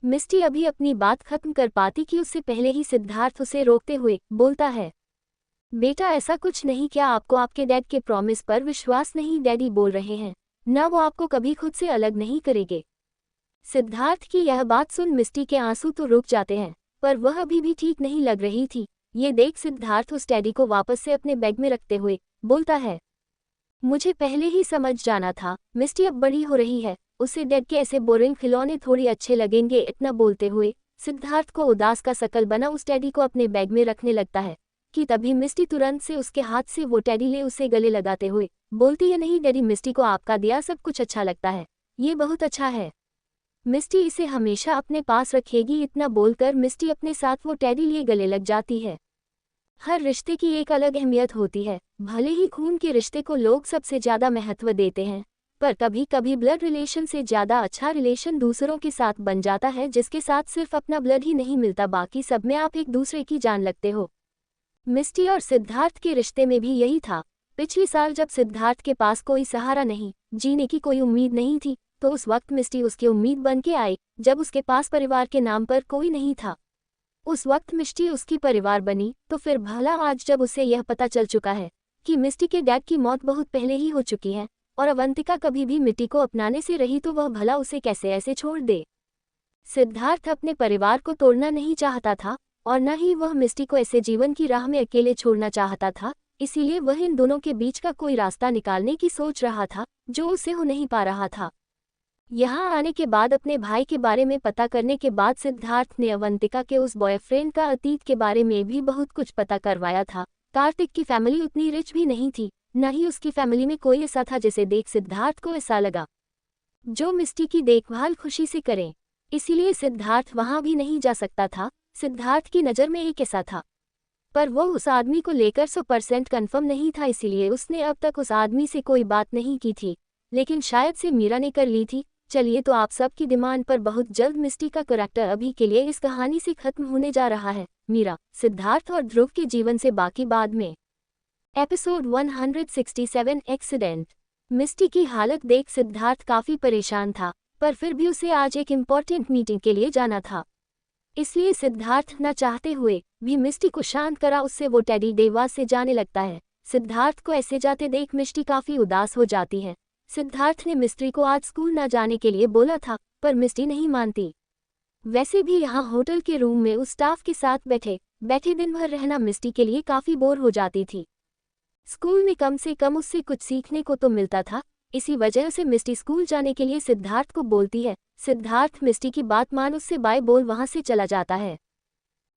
Speaker 1: मिस्टी अभी अपनी बात खत्म कर पाती कि उससे पहले ही सिद्धार्थ उसे रोकते हुए बोलता है, बेटा ऐसा कुछ नहीं, क्या आपको आपके डैड के प्रॉमिस पर विश्वास नहीं? डैडी बोल रहे हैं ना, वो आपको कभी खुद से अलग नहीं करेंगे। सिद्धार्थ की यह बात सुन मिस्टी के आंसू तो रुक जाते हैं, पर वह अभी भी ठीक नहीं लग रही थी। ये देख सिद्धार्थ उस डैडी को वापस से अपने बैग में रखते हुए बोलता है, मुझे पहले ही समझ जाना था, मिस्टी अब बड़ी हो रही है, उसे डैड के ऐसे बोरिंग खिलौने थोड़ी अच्छे लगेंगे। इतना बोलते हुए सिद्धार्थ को उदास का शकल बना उस टैडी को अपने बैग में रखने लगता है कि तभी मिस्टी तुरंत से उसके हाथ से वो टैडी ले उसे गले लगाते हुए बोलती है, नहीं डैडी, मिस्टी को आपका दिया सब कुछ अच्छा लगता है, ये बहुत अच्छा है, मिस्टी इसे हमेशा अपने पास रखेगी। इतना बोलकर मिस्टी अपने साथ वो टैडी लिए गले लग जाती है। हर रिश्ते की एक अलग अहमियत होती है। भले ही खून के रिश्ते को लोग सबसे ज्यादा महत्व देते हैं, पर कभी कभी ब्लड रिलेशन से ज्यादा अच्छा रिलेशन दूसरों के साथ बन जाता है, जिसके साथ सिर्फ अपना ब्लड ही नहीं मिलता, बाकी सब में आप एक दूसरे की जान लगते हो। मिस्टी और सिद्धार्थ के रिश्ते में भी यही था। पिछले साल जब सिद्धार्थ के पास कोई सहारा नहीं, जीने की कोई उम्मीद नहीं थी, तो उस वक्त मिस्टी उसकी उम्मीद बन के आई। जब उसके पास परिवार के नाम पर कोई नहीं था, उस वक्त मिस्टी उसकी परिवार बनी। तो फिर भला आज जब उसे यह पता चल चुका है कि मिस्टी के डैड की मौत बहुत पहले ही हो चुकी है और अवंतिका कभी भी मिट्टी को अपनाने से रही, तो वह भला उसे कैसे ऐसे छोड़ दे? सिद्धार्थ अपने परिवार को तोड़ना नहीं चाहता था और न ही वह मिस्टी को ऐसे जीवन की राह में अकेले छोड़ना चाहता था। इसीलिए वह इन दोनों के बीच का कोई रास्ता निकालने की सोच रहा था जो उसे हो नहीं पा रहा था। यहाँ आने के बाद अपने भाई के बारे में पता करने के बाद सिद्धार्थ ने अवंतिका के उस बॉयफ्रेंड का अतीत के बारे में भी बहुत कुछ पता करवाया था। कार्तिक की फैमिली उतनी रिच भी नहीं थी, न ही उसकी फैमिली में कोई ऐसा था जिसे देख सिद्धार्थ को ऐसा लगा जो मिस्टी की देखभाल खुशी से करें। इसीलिए सिद्धार्थ वहां भी नहीं जा सकता था। सिद्धार्थ की नज़र में एक ऐसा था, पर वो उस आदमी को लेकर 100% कन्फर्म नहीं था, इसीलिए उसने अब तक उस आदमी से कोई बात नहीं की थी। लेकिन शायद से मीरा ने कर ली थी। चलिए, तो आप सबकी डिमांड पर बहुत जल्द मिस्टी का करैक्टर अभी के लिए इस कहानी से खत्म होने जा रहा है। मीरा, सिद्धार्थ और ध्रुव के जीवन से बाकी बाद में। Episode 167 accident. मिस्टी की हालत देख सिद्धार्थ काफी परेशान था, पर फिर भी उसे आज एक इम्पोर्टेंट मीटिंग के लिए जाना था। इसलिए सिद्धार्थ न चाहते हुए भी मिस्टी को शांत करा उससे वो टैडी देवास से जाने लगता है। सिद्धार्थ को ऐसे जाते देख मिस्टी काफी उदास हो जाती है। सिद्धार्थ ने मिस्टी को आज स्कूल न जाने के लिए बोला था, पर मिस्टी नहीं मानती। वैसे भी यहाँ होटल के रूम में उस स्टाफ के साथ बैठे बैठे दिन भर रहना मिस्टी के लिए काफी बोर हो जाती थी। स्कूल में कम से कम उससे कुछ सीखने को तो मिलता था। इसी वजह से मिस्टी स्कूल जाने के लिए सिद्धार्थ को बोलती है। सिद्धार्थ मिस्टी की बात मान उससे बाय बोल वहां से चला जाता है।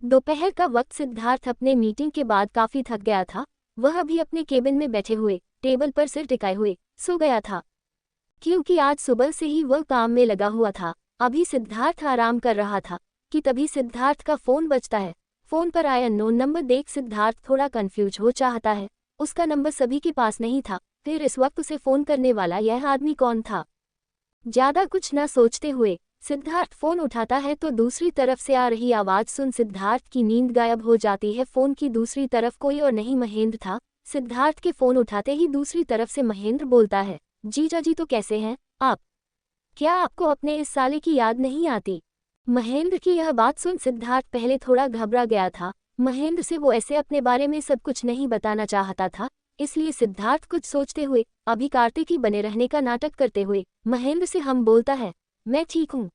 Speaker 1: दोपहर का वक्त सिद्धार्थ अपने मीटिंग के बाद काफी थक गया था। वह अभी अपने केबिन में बैठे हुए टेबल पर सिर टिकाए हुए सो गया था, क्योंकि आज सुबह से ही वह काम में लगा हुआ था। अभी सिद्धार्थ आराम कर रहा था कि तभी सिद्धार्थ का फोन बजता है। फोन पर आया अननोन नंबर देख सिद्धार्थ थोड़ा कंफ्यूज हो चाहता है। उसका नंबर सभी के पास नहीं था, फिर इस वक्त उसे फोन करने वाला यह आदमी कौन था? ज्यादा कुछ न सोचते हुए सिद्धार्थ फोन उठाता है तो दूसरी तरफ से आ रही आवाज सुन सिद्धार्थ की नींद गायब हो जाती है। फोन की दूसरी तरफ कोई और नहीं महेंद्र था। सिद्धार्थ के फोन उठाते ही दूसरी तरफ से महेंद्र बोलता है, जीजा जी तो कैसे हैं आप? क्या आपको अपने इस साले की याद नहीं आती? महेंद्र की यह बात सुन सिद्धार्थ पहले थोड़ा घबरा गया था। महेंद्र से वो ऐसे अपने बारे में सब कुछ नहीं बताना चाहता था, इसलिए सिद्धार्थ कुछ सोचते हुए अभी कार्तिक ही बने रहने का नाटक करते हुए महेंद्र से हम बोलता है, मैं ठीक हूँ,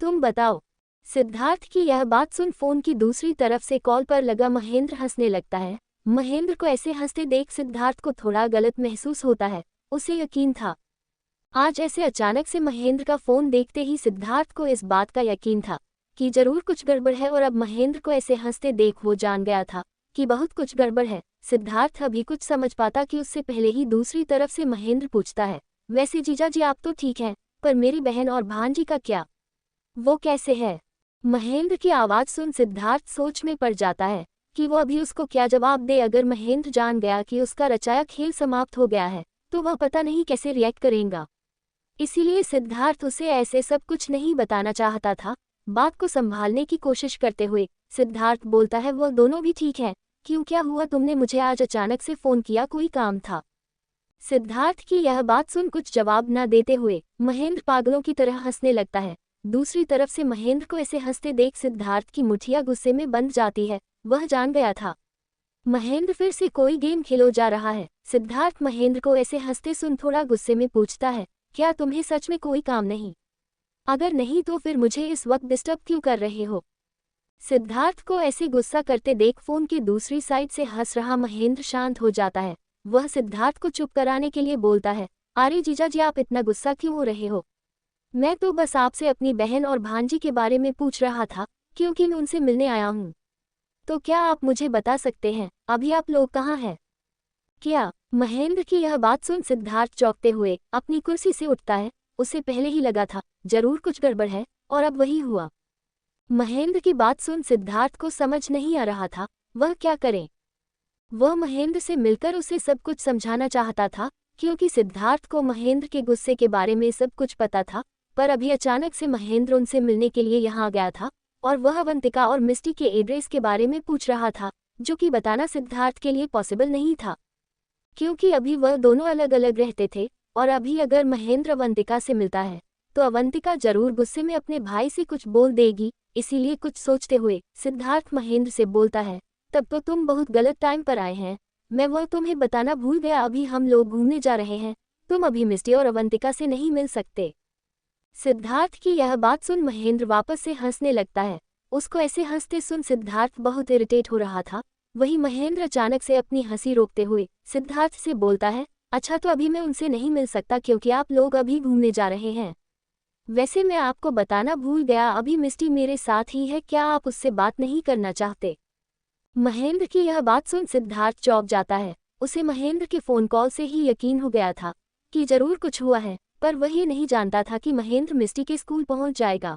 Speaker 1: तुम बताओ। सिद्धार्थ की यह बात सुन फोन की दूसरी तरफ से कॉल पर लगा महेंद्र हंसने लगता है। महेंद्र को ऐसे हंसते देख सिद्धार्थ को थोड़ा गलत महसूस होता है। उसे यकीन था आज ऐसे अचानक से महेंद्र का फोन देखते ही सिद्धार्थ को इस बात का यकीन था कि जरूर कुछ गड़बड़ है, और अब महेंद्र को ऐसे हंसते देख वो जान गया था कि बहुत कुछ गड़बड़ है। सिद्धार्थ अभी कुछ समझ पाता कि उससे पहले ही दूसरी तरफ से महेंद्र पूछता है, वैसे जीजा जी आप तो ठीक हैं, पर मेरी बहन और भांजी का क्या, वो कैसे है? महेंद्र की आवाज सुन सिद्धार्थ सोच में पड़ जाता है कि वो अभी उसको क्या जवाब दे। अगर महेंद्र जान गया कि उसका रचाया खेल समाप्त हो गया है तो वह पता नहीं कैसे रिएक्ट करेगा। इसीलिए सिद्धार्थ उसे ऐसे सब कुछ नहीं बताना चाहता था। बात को संभालने की कोशिश करते हुए सिद्धार्थ बोलता है, वो दोनों भी ठीक है, क्यों, क्या हुआ, तुमने मुझे आज अचानक से फोन किया, कोई काम था? सिद्धार्थ की यह बात सुन कुछ जवाब न देते हुए महेंद्र पागलों की तरह हंसने लगता है। दूसरी तरफ से महेंद्र को ऐसे हंसते देख सिद्धार्थ की मुठिया गुस्से में बंध जाती है। वह जान गया था महेंद्र फिर से कोई गेम खेलो जा रहा है। सिद्धार्थ महेंद्र को ऐसे हंसते सुन थोड़ा गुस्से में पूछता है, क्या तुम्हें सच में कोई काम नहीं? अगर नहीं तो फिर मुझे इस वक्त डिस्टर्ब क्यों कर रहे हो? सिद्धार्थ को ऐसे गुस्सा करते देख फोन के दूसरी साइड से हंस रहा महेंद्र शांत हो जाता है। वह सिद्धार्थ को चुप कराने के लिए बोलता है, अरे जीजा जी आप इतना गुस्सा क्यों हो रहे हो? मैं तो बस आपसे अपनी बहन और भांजी के बारे में पूछ रहा था, क्योंकि मैं उनसे मिलने आया हूँ। तो क्या आप मुझे बता सकते हैं अभी आप लोग कहाँ हैं? क्या? महेंद्र की यह बात सुन सिद्धार्थ चौंकते हुए अपनी कुर्सी से उठता है। उसे पहले ही लगा था जरूर कुछ गड़बड़ है, और अब वही हुआ। महेंद्र की बात सुन सिद्धार्थ को समझ नहीं आ रहा था वह क्या करे। वह महेंद्र से मिलकर उसे सब कुछ समझाना चाहता था, क्योंकि सिद्धार्थ को महेंद्र के गुस्से के बारे में सब कुछ पता था। पर अभी अचानक से महेंद्र उनसे मिलने के लिए यहाँ आ गया था, और वह अवंतिका और मिस्टी के एड्रेस के बारे में पूछ रहा था, जो कि बताना सिद्धार्थ के लिए पॉसिबल नहीं था, क्योंकि अभी वह दोनों अलग अलग रहते थे। और अभी अगर महेंद्र अवंतिका से मिलता है तो अवंतिका जरूर गुस्से में अपने भाई से कुछ बोल देगी। इसीलिए कुछ सोचते हुए सिद्धार्थ महेंद्र से बोलता है, तब तो तुम बहुत गलत टाइम पर आए हैं, मैं वह तुम्हें बताना भूल गया, अभी हम लोग घूमने जा रहे हैं, तुम अभी मिस्टी और अवंतिका से नहीं मिल सकते। सिद्धार्थ की यह बात सुन महेंद्र वापस से हंसने लगता है। उसको ऐसे हंसते सुन सिद्धार्थ बहुत इरिटेट हो रहा था। वही महेंद्र अचानक से अपनी हंसी रोकते हुए सिद्धार्थ से बोलता है, अच्छा तो अभी मैं उनसे नहीं मिल सकता क्योंकि आप लोग अभी घूमने जा रहे हैं। वैसे मैं आपको बताना भूल गया, अभी मिस्टी मेरे साथ ही है, क्या आप उससे बात नहीं करना चाहते? महेंद्र की यह बात सुन सिद्धार्थ चौंक जाता है। उसे महेंद्र के फोन कॉल से ही यकीन हो गया था कि जरूर कुछ हुआ है, पर वह ये नहीं जानता था कि महेंद्र मिस्टी के स्कूल पहुंच जाएगा।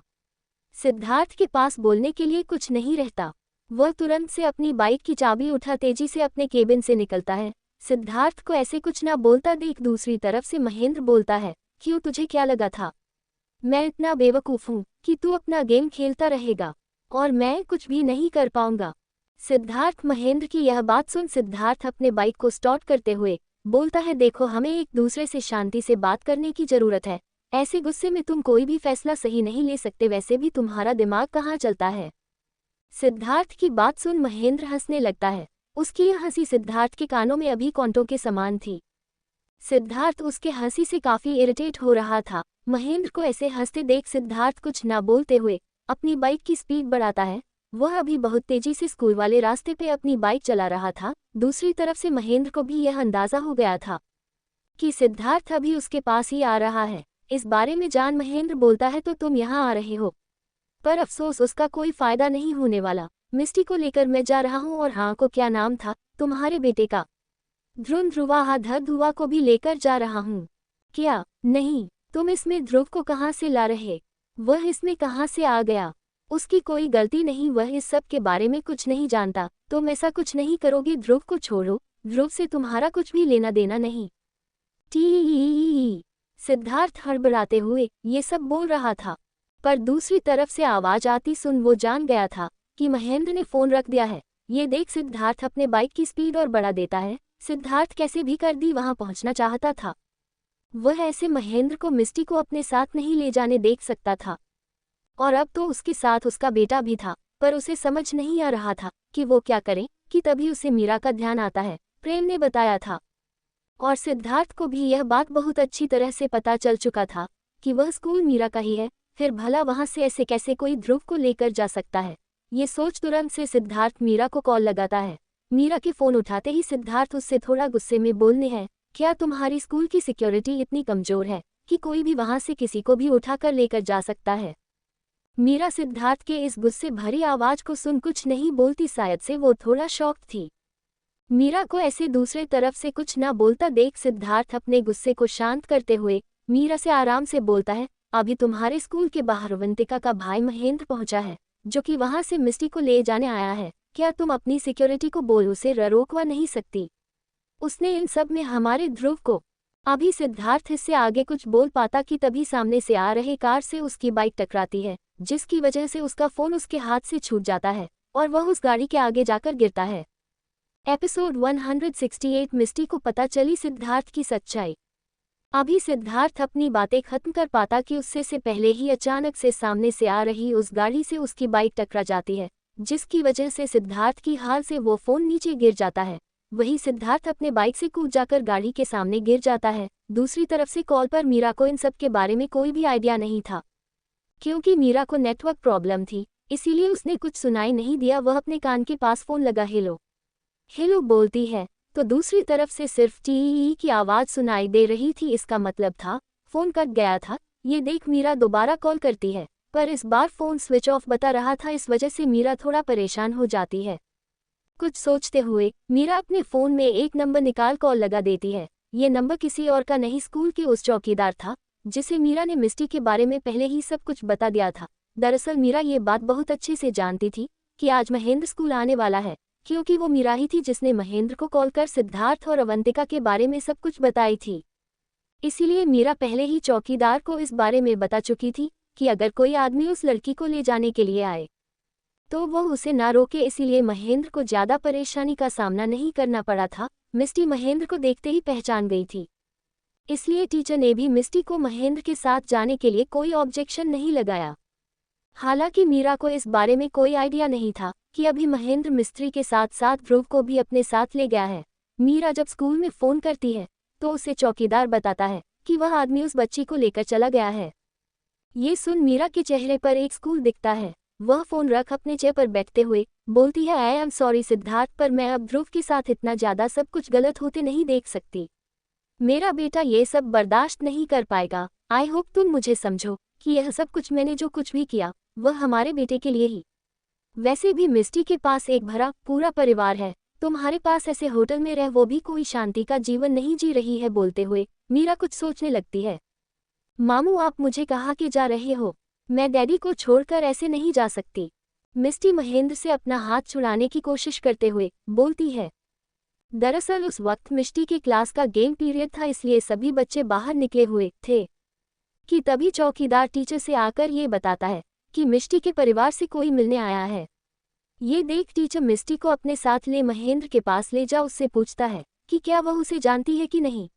Speaker 1: सिद्धार्थ के पास बोलने के लिए कुछ नहीं रहता। वह तुरंत से अपनी बाइक की चाबी उठा तेजी से अपने केबिन से निकलता है। सिद्धार्थ को ऐसे कुछ ना बोलता देख दूसरी तरफ से महेंद्र बोलता है, क्यों, तुझे क्या लगा था मैं इतना बेवकूफ़ हूँ कि तू अपना गेम खेलता रहेगा और मैं कुछ भी नहीं कर पाऊंगा? सिद्धार्थ महेंद्र की यह बात सुन सिद्धार्थ अपने बाइक को स्टार्ट करते हुए बोलता है, देखो हमें एक दूसरे से शांति से बात करने की जरूरत है, ऐसे गुस्से में तुम कोई भी फैसला सही नहीं ले सकते, वैसे भी तुम्हारा दिमाग कहाँ चलता है? सिद्धार्थ की बात सुन महेंद्र हंसने लगता है। उसकी यह हंसी सिद्धार्थ के कानों में अभी कांटों के समान थी। सिद्धार्थ उसके हंसी से काफी इरिटेट हो रहा था। महेंद्र को ऐसे हंसते देख सिद्धार्थ कुछ न बोलते हुए अपनी बाइक की स्पीड बढ़ाता है। वह अभी बहुत तेजी से स्कूल वाले रास्ते पे अपनी बाइक चला रहा था। दूसरी तरफ से महेंद्र को भी यह अंदाजा हो गया था कि सिद्धार्थ अभी उसके पास ही आ रहा है। इस बारे में जान महेंद्र बोलता है, तो तुम यहाँ आ रहे हो, पर अफसोस उसका कोई फायदा नहीं होने वाला। मिस्टी को लेकर मैं जा रहा हूँ, और हाँ को क्या नाम था तुम्हारे बेटे का? ध्रुवा को भी लेकर जा रहा हूँ। क्या? नहीं, तुम इसमें ध्रुव को कहाँ से ला रहे? वह इसमें कहाँ से आ गया? उसकी कोई गलती नहीं, वह इस सब के बारे में कुछ नहीं जानता। तुम ऐसा कुछ नहीं करोगे, ध्रुव को छोड़ो, ध्रुव से तुम्हारा कुछ भी लेना देना नहीं। टी सिद्धार्थ हड़बड़ाते हुए ये सब बोल रहा था, पर दूसरी तरफ से आवाज आती सुन वो जान गया था कि महेंद्र ने फोन रख दिया है। ये देख सिद्धार्थ अपने बाइक की स्पीड और बढ़ा देता है। सिद्धार्थ कैसे भी कर दी वहां पहुंचना चाहता था। वह ऐसे महेंद्र को मिस्टी को अपने साथ नहीं ले जाने देख सकता था, और अब तो उसके साथ उसका बेटा भी था, पर उसे समझ नहीं आ रहा था कि वो क्या करे। कि तभी उसे मीरा का ध्यान आता है। प्रेम ने बताया था, और सिद्धार्थ को भी यह बात बहुत अच्छी तरह से पता चल चुका था कि वह स्कूल मीरा का ही है। फिर भला वहां से ऐसे कैसे कोई ध्रुव को लेकर जा सकता है? ये सोच तुरंत से सिद्धार्थ मीरा को कॉल लगाता है। मीरा के फोन उठाते ही सिद्धार्थ उससे थोड़ा गुस्से में बोलने हैं, क्या तुम्हारी स्कूल की सिक्योरिटी इतनी कमजोर है कि कोई भी वहां से किसी को भी उठाकर लेकर जा सकता है? मीरा सिद्धार्थ के इस गुस्से भरी आवाज को सुन कुछ नहीं बोलती, शायद से वो थोड़ा शॉक थी। मीरा को ऐसे दूसरे तरफ से कुछ ना बोलता देख सिद्धार्थ अपने गुस्से को शांत करते हुए मीरा से आराम से बोलता है, अभी तुम्हारे स्कूल के बाहर अवंतिका का भाई महेंद्र पहुंचा है, जो कि वहां से मिस्टी को ले जाने आया है। क्या तुम अपनी सिक्योरिटी को बोल उसे रोकवा नहीं सकती? उसने इन सब में हमारे ध्रुव को। अभी सिद्धार्थ इससे आगे कुछ बोल पाता कि तभी सामने से आ रहे कार से उसकी बाइक टकराती है, जिसकी वजह से उसका फोन उसके हाथ से छूट जाता है और वह उस गाड़ी के आगे जाकर गिरता है। एपिसोड 168 मिस्टी को पता चली सिद्धार्थ की सच्चाई। अभी सिद्धार्थ अपनी बातें खत्म कर पाता कि उससे से पहले ही अचानक से सामने से आ रही उस गाड़ी से उसकी बाइक टकरा जाती है, जिसकी वजह से सिद्धार्थ की हाल से वो फोन नीचे गिर जाता है। वहीं सिद्धार्थ अपने बाइक से कूद जाकर गाड़ी के सामने गिर जाता है। दूसरी तरफ से कॉल पर मीरा को इन सब के बारे में कोई भी आइडिया नहीं था, क्योंकि मीरा को नेटवर्क प्रॉब्लम थी, इसीलिए उसने कुछ सुनाई नहीं दिया। वह अपने कान के पास फोन लगा हेलो हेलो बोलती है, तो दूसरी तरफ से सिर्फ टी की आवाज सुनाई दे रही थी। इसका मतलब था फोन कट गया था। ये देख मीरा दोबारा कॉल करती है, पर इस बार फोन स्विच ऑफ बता रहा था। इस वजह से मीरा थोड़ा परेशान हो जाती है। कुछ सोचते हुए मीरा अपने फोन में एक नंबर निकाल कॉल लगा देती है। ये नंबर किसी और का नहीं, स्कूल के उस चौकीदार था जिसे मीरा ने मिस्टी के बारे में पहले ही सब कुछ बता दिया था। दरअसल मीरा ये बात बहुत अच्छे से जानती थी कि आज महेंद्र स्कूल आने वाला है, क्योंकि वो मीरा ही थी जिसने महेंद्र को कॉल कर सिद्धार्थ और अवंतिका के बारे में सब कुछ बताई थी। इसीलिए मीरा पहले ही चौकीदार को इस बारे में बता चुकी थी कि अगर कोई आदमी उस लड़की को ले जाने के लिए आए तो वो उसे ना रोके। इसीलिए महेंद्र को ज्यादा परेशानी का सामना नहीं करना पड़ा था। मिस्टी महेंद्र को देखते ही पहचान गई थी, इसलिए टीचर ने भी मिस्टी को महेंद्र के साथ जाने के लिए कोई ऑब्जेक्शन नहीं लगाया। हालांकि मीरा को इस बारे में कोई आइडिया नहीं था कि अभी महेंद्र मिस्त्री के साथ साथ ध्रुव को भी अपने साथ ले गया है। मीरा जब स्कूल में फोन करती है तो उसे चौकीदार बताता है कि वह आदमी उस बच्ची को लेकर चला गया है। ये सुन मीरा के चेहरे पर एक स्कूल दिखता है। वह फोन रख अपने चेयर पर बैठते हुए बोलती है, आई एम सॉरी सिद्धार्थ, पर मैं अब ध्रुव के साथ इतना ज्यादा सब कुछ गलत होते नहीं देख सकती। मेरा बेटा ये सब बर्दाश्त नहीं कर पाएगा। आई होप तुम मुझे समझो कि यह सब कुछ मैंने जो कुछ भी किया वह हमारे बेटे के लिए ही। वैसे भी मिस्टी के पास एक भरा पूरा परिवार है, तुम्हारे पास ऐसे होटल में रह वो भी कोई शांति का जीवन नहीं जी रही है। बोलते हुए मीरा कुछ सोचने लगती है। मामू आप मुझे कहाँ के जा रहे हो? मैं डैडी को छोड़कर ऐसे नहीं जा सकती। मिस्टी महेंद्र से अपना हाथ छुड़ाने की कोशिश करते हुए बोलती है। दरअसल उस वक्त मिस्टी के क्लास का गेम पीरियड था, इसलिए सभी बच्चे बाहर निकले हुए थे कि तभी चौकीदार टीचर से आकर ये बताता है कि मिस्टी के परिवार से कोई मिलने आया है। ये देख टीचर मिस्टी को अपने साथ ले महेंद्र के पास ले जा उससे पूछता है कि क्या वह उसे जानती है कि नहीं।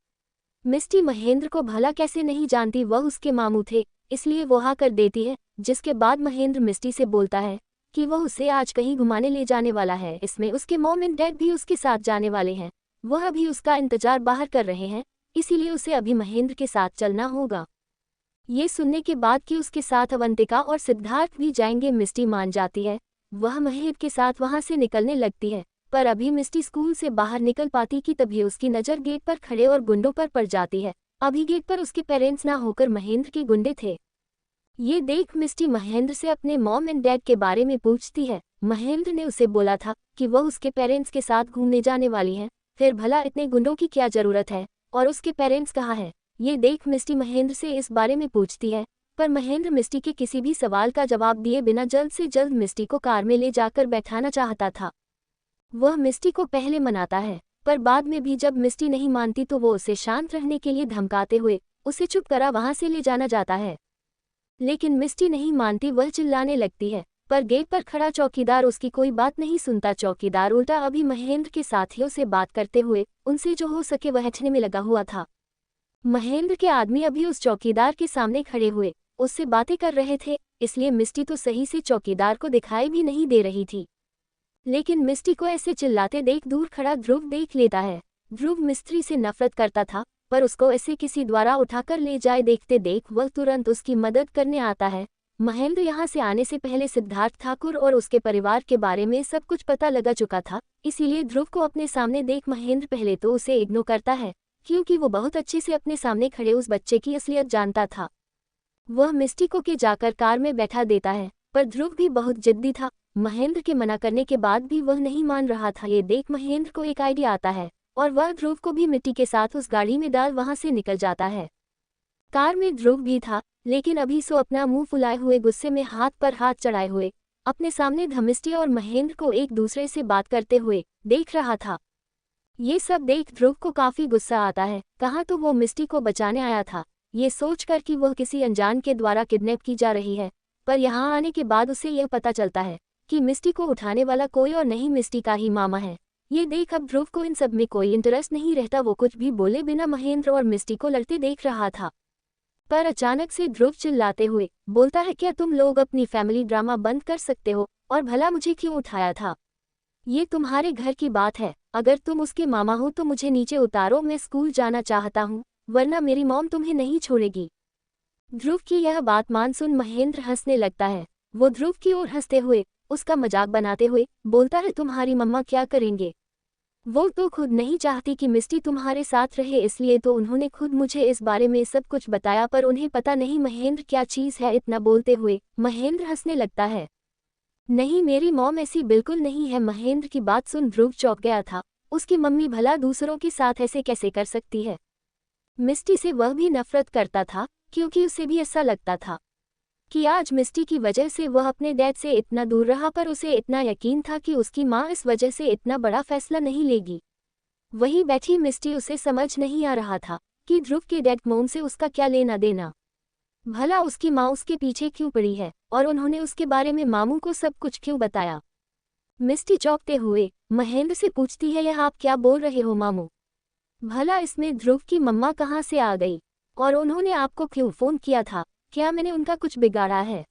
Speaker 1: मिस्टी महेंद्र को भला कैसे नहीं जानती, वह उसके मामू थे, इसलिए वो हाँ कर देती है। जिसके बाद महेंद्र मिस्टी से बोलता है कि वह उसे आज कहीं घुमाने ले जाने वाला है, इसमें उसके मॉम एंड डैड भी उसके साथ जाने वाले हैं। वह अभी उसका इंतजार बाहर कर रहे हैं, इसीलिए उसे अभी महेंद्र के साथ चलना होगा। ये सुनने के बाद कि उसके साथ अवंतिका और सिद्धार्थ भी जाएंगे, मिस्टी मान जाती है। वह महेंद्र के साथ वहां से निकलने लगती है, पर अभी मिस्टी स्कूल से बाहर निकल पाती कि तभी उसकी नज़र गेट पर खड़े और गुंडों पर पड़ जाती है। अभी गेट पर उसके पेरेंट्स ना होकर महेंद्र के गुंडे थे। ये देख मिस्टी महेंद्र से अपने मॉम एंड डैड के बारे में पूछती है। महेंद्र ने उसे बोला था कि वह उसके पेरेंट्स के साथ घूमने जाने वाली है, फिर भला इतने गुंडों की क्या जरूरत है और उसके पेरेंट्स कहाँ है। ये देख मिस्टी महेंद्र से इस बारे में पूछती है, पर महेंद्र मिस्टी के किसी भी सवाल का जवाब दिए बिना जल्द से जल्द मिस्टी को कार में ले जाकर बैठाना चाहता था। वह मिस्टी को पहले मनाता है, पर बाद में भी जब मिस्टी नहीं मानती तो वो उसे शांत रहने के लिए धमकाते हुए उसे चुप करा वहां से ले जाना चाहता है। लेकिन मिस्टी नहीं मानती, वह चिल्लाने लगती है, पर गेट पर खड़ा चौकीदार उसकी कोई बात नहीं सुनता। चौकीदार उल्टा अभी महेंद्र के साथियों से बात करते हुए उनसे जो हो सके वह हटने में लगा हुआ था। महेंद्र के आदमी अभी उस चौकीदार के सामने खड़े हुए उससे बातें कर रहे थे, इसलिए मिस्टी तो सही से चौकीदार को दिखाई भी नहीं दे रही थी। लेकिन मिस्टी को ऐसे चिल्लाते देख दूर खड़ा ध्रुव देख लेता है। ध्रुव मिस्त्री से नफरत करता था, पर उसको ऐसे किसी द्वारा उठाकर ले जाए देखते देख वह तुरंत उसकी मदद करने आता है। महेंद्र यहाँ से आने से पहले सिद्धार्थ ठाकुर और उसके परिवार के बारे में सब कुछ पता लगा चुका था, इसीलिए ध्रुव को अपने सामने देख महेंद्र पहले तो उसे इग्नोर करता है, क्योंकि वो बहुत अच्छे से अपने सामने खड़े उस बच्चे की असलियत जानता था। वह मिस्टी को के जाकर कार में बैठा देता है, पर ध्रुव भी बहुत जिद्दी था। महेंद्र के मना करने के बाद भी वह नहीं मान रहा था। ये देख महेंद्र को एक आइडिया आता है और वह ध्रुव को भी मिट्टी के साथ उस गाड़ी में डाल वहां से निकल जाता है। कार में ध्रुव भी था, लेकिन अभी सो अपना मुंह फुलाए हुए गुस्से में हाथ पर हाथ चढ़ाए हुए अपने सामने धमिष्टी और महेंद्र को एक दूसरे से बात करते हुए देख रहा था। ये सब देख ध्रुव को काफी गुस्सा आता है। कहाँ तो वो मिस्टी को बचाने आया था, ये सोचकर कि वह किसी अनजान के द्वारा किडनैप की जा रही है, पर यहाँ आने के बाद उसे यह पता चलता है कि मिस्टी को उठाने वाला कोई और नहीं मिस्टी का ही मामा है। ये देख अब ध्रुव को इन सब में कोई इंटरेस्ट नहीं रहता। वो कुछ भी बोले बिना महेंद्र और मिस्टी को लड़ते देख रहा था, पर अचानक से ध्रुव चिल्लाते हुए बोलता है, क्या तुम लोग अपनी फैमिली ड्रामा बंद कर सकते हो? और भला मुझे क्यों उठाया था? ये तुम्हारे घर की बात है, अगर तुम उसके मामा हो तो मुझे नीचे उतारो, मैं स्कूल जाना चाहता हूँ, वरना मेरी मॉम तुम्हें नहीं छोड़ेगी। ध्रुव की यह बात मान सुन महेंद्र हंसने लगता है। वो ध्रुव की ओर हंसते हुए उसका मजाक बनाते हुए बोलता है, तुम्हारी मम्मा क्या करेंगे? वो तो खुद नहीं चाहती कि मिस्टी तुम्हारे साथ रहे, इसलिए तो उन्होंने खुद मुझे इस बारे में सब कुछ बताया, पर उन्हें पता नहीं महेंद्र क्या चीज़ है। इतना बोलते हुए महेंद्र हंसने लगता है। नहीं, मेरी मॉम ऐसी बिल्कुल नहीं है। महेंद्र की बात सुन ध्रुव चौंक गया था। उसकी मम्मी भला दूसरों के साथ ऐसे कैसे कर सकती है? मिस्टी से वह भी नफरत करता था, क्योंकि उसे भी ऐसा लगता था कि आज मिस्टी की वजह से वह अपने डैड से इतना दूर रहा, पर उसे इतना यकीन था कि उसकी माँ इस वजह से इतना बड़ा फैसला नहीं लेगी। वहीं बैठी मिस्टी, उसे समझ नहीं आ रहा था कि ध्रुव के डैड मॉम से उसका क्या लेना देना। भला उसकी माँ उसके पीछे क्यों पड़ी है और उन्होंने उसके बारे में मामू को सब कुछ क्यों बताया? मिस्टी चौंकते हुए महेंद्र से पूछती है, यह आप क्या बोल रहे हो मामू? भला इसमें ध्रुव की मम्मा कहाँ से आ गई और उन्होंने आपको क्यों फोन किया था? क्या मैंने उनका कुछ बिगाड़ा है?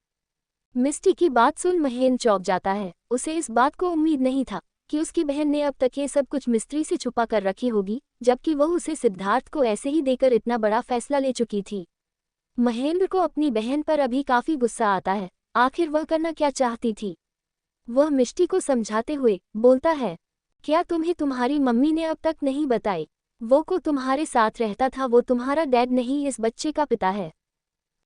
Speaker 1: मिस्टी की बात सुन महेंद्र चौंक जाता है। उसे इस बात को उम्मीद नहीं था कि उसकी बहन ने अब तक ये सब कुछ मिस्ट्री से छुपा कर रखी होगी, जबकि वह उसे सिद्धार्थ को ऐसे ही देकर इतना बड़ा फैसला ले चुकी थी। महेंद्र को अपनी बहन पर अभी काफी गुस्सा आता है। आखिर वह करना क्या चाहती थी? वह मिस्टी को समझाते हुए बोलता है, क्या तुम्हें तुम्हारी मम्मी ने अब तक नहीं बताई? वो को तुम्हारे साथ रहता था, वो तुम्हारा डैड नहीं, इस बच्चे का पिता है।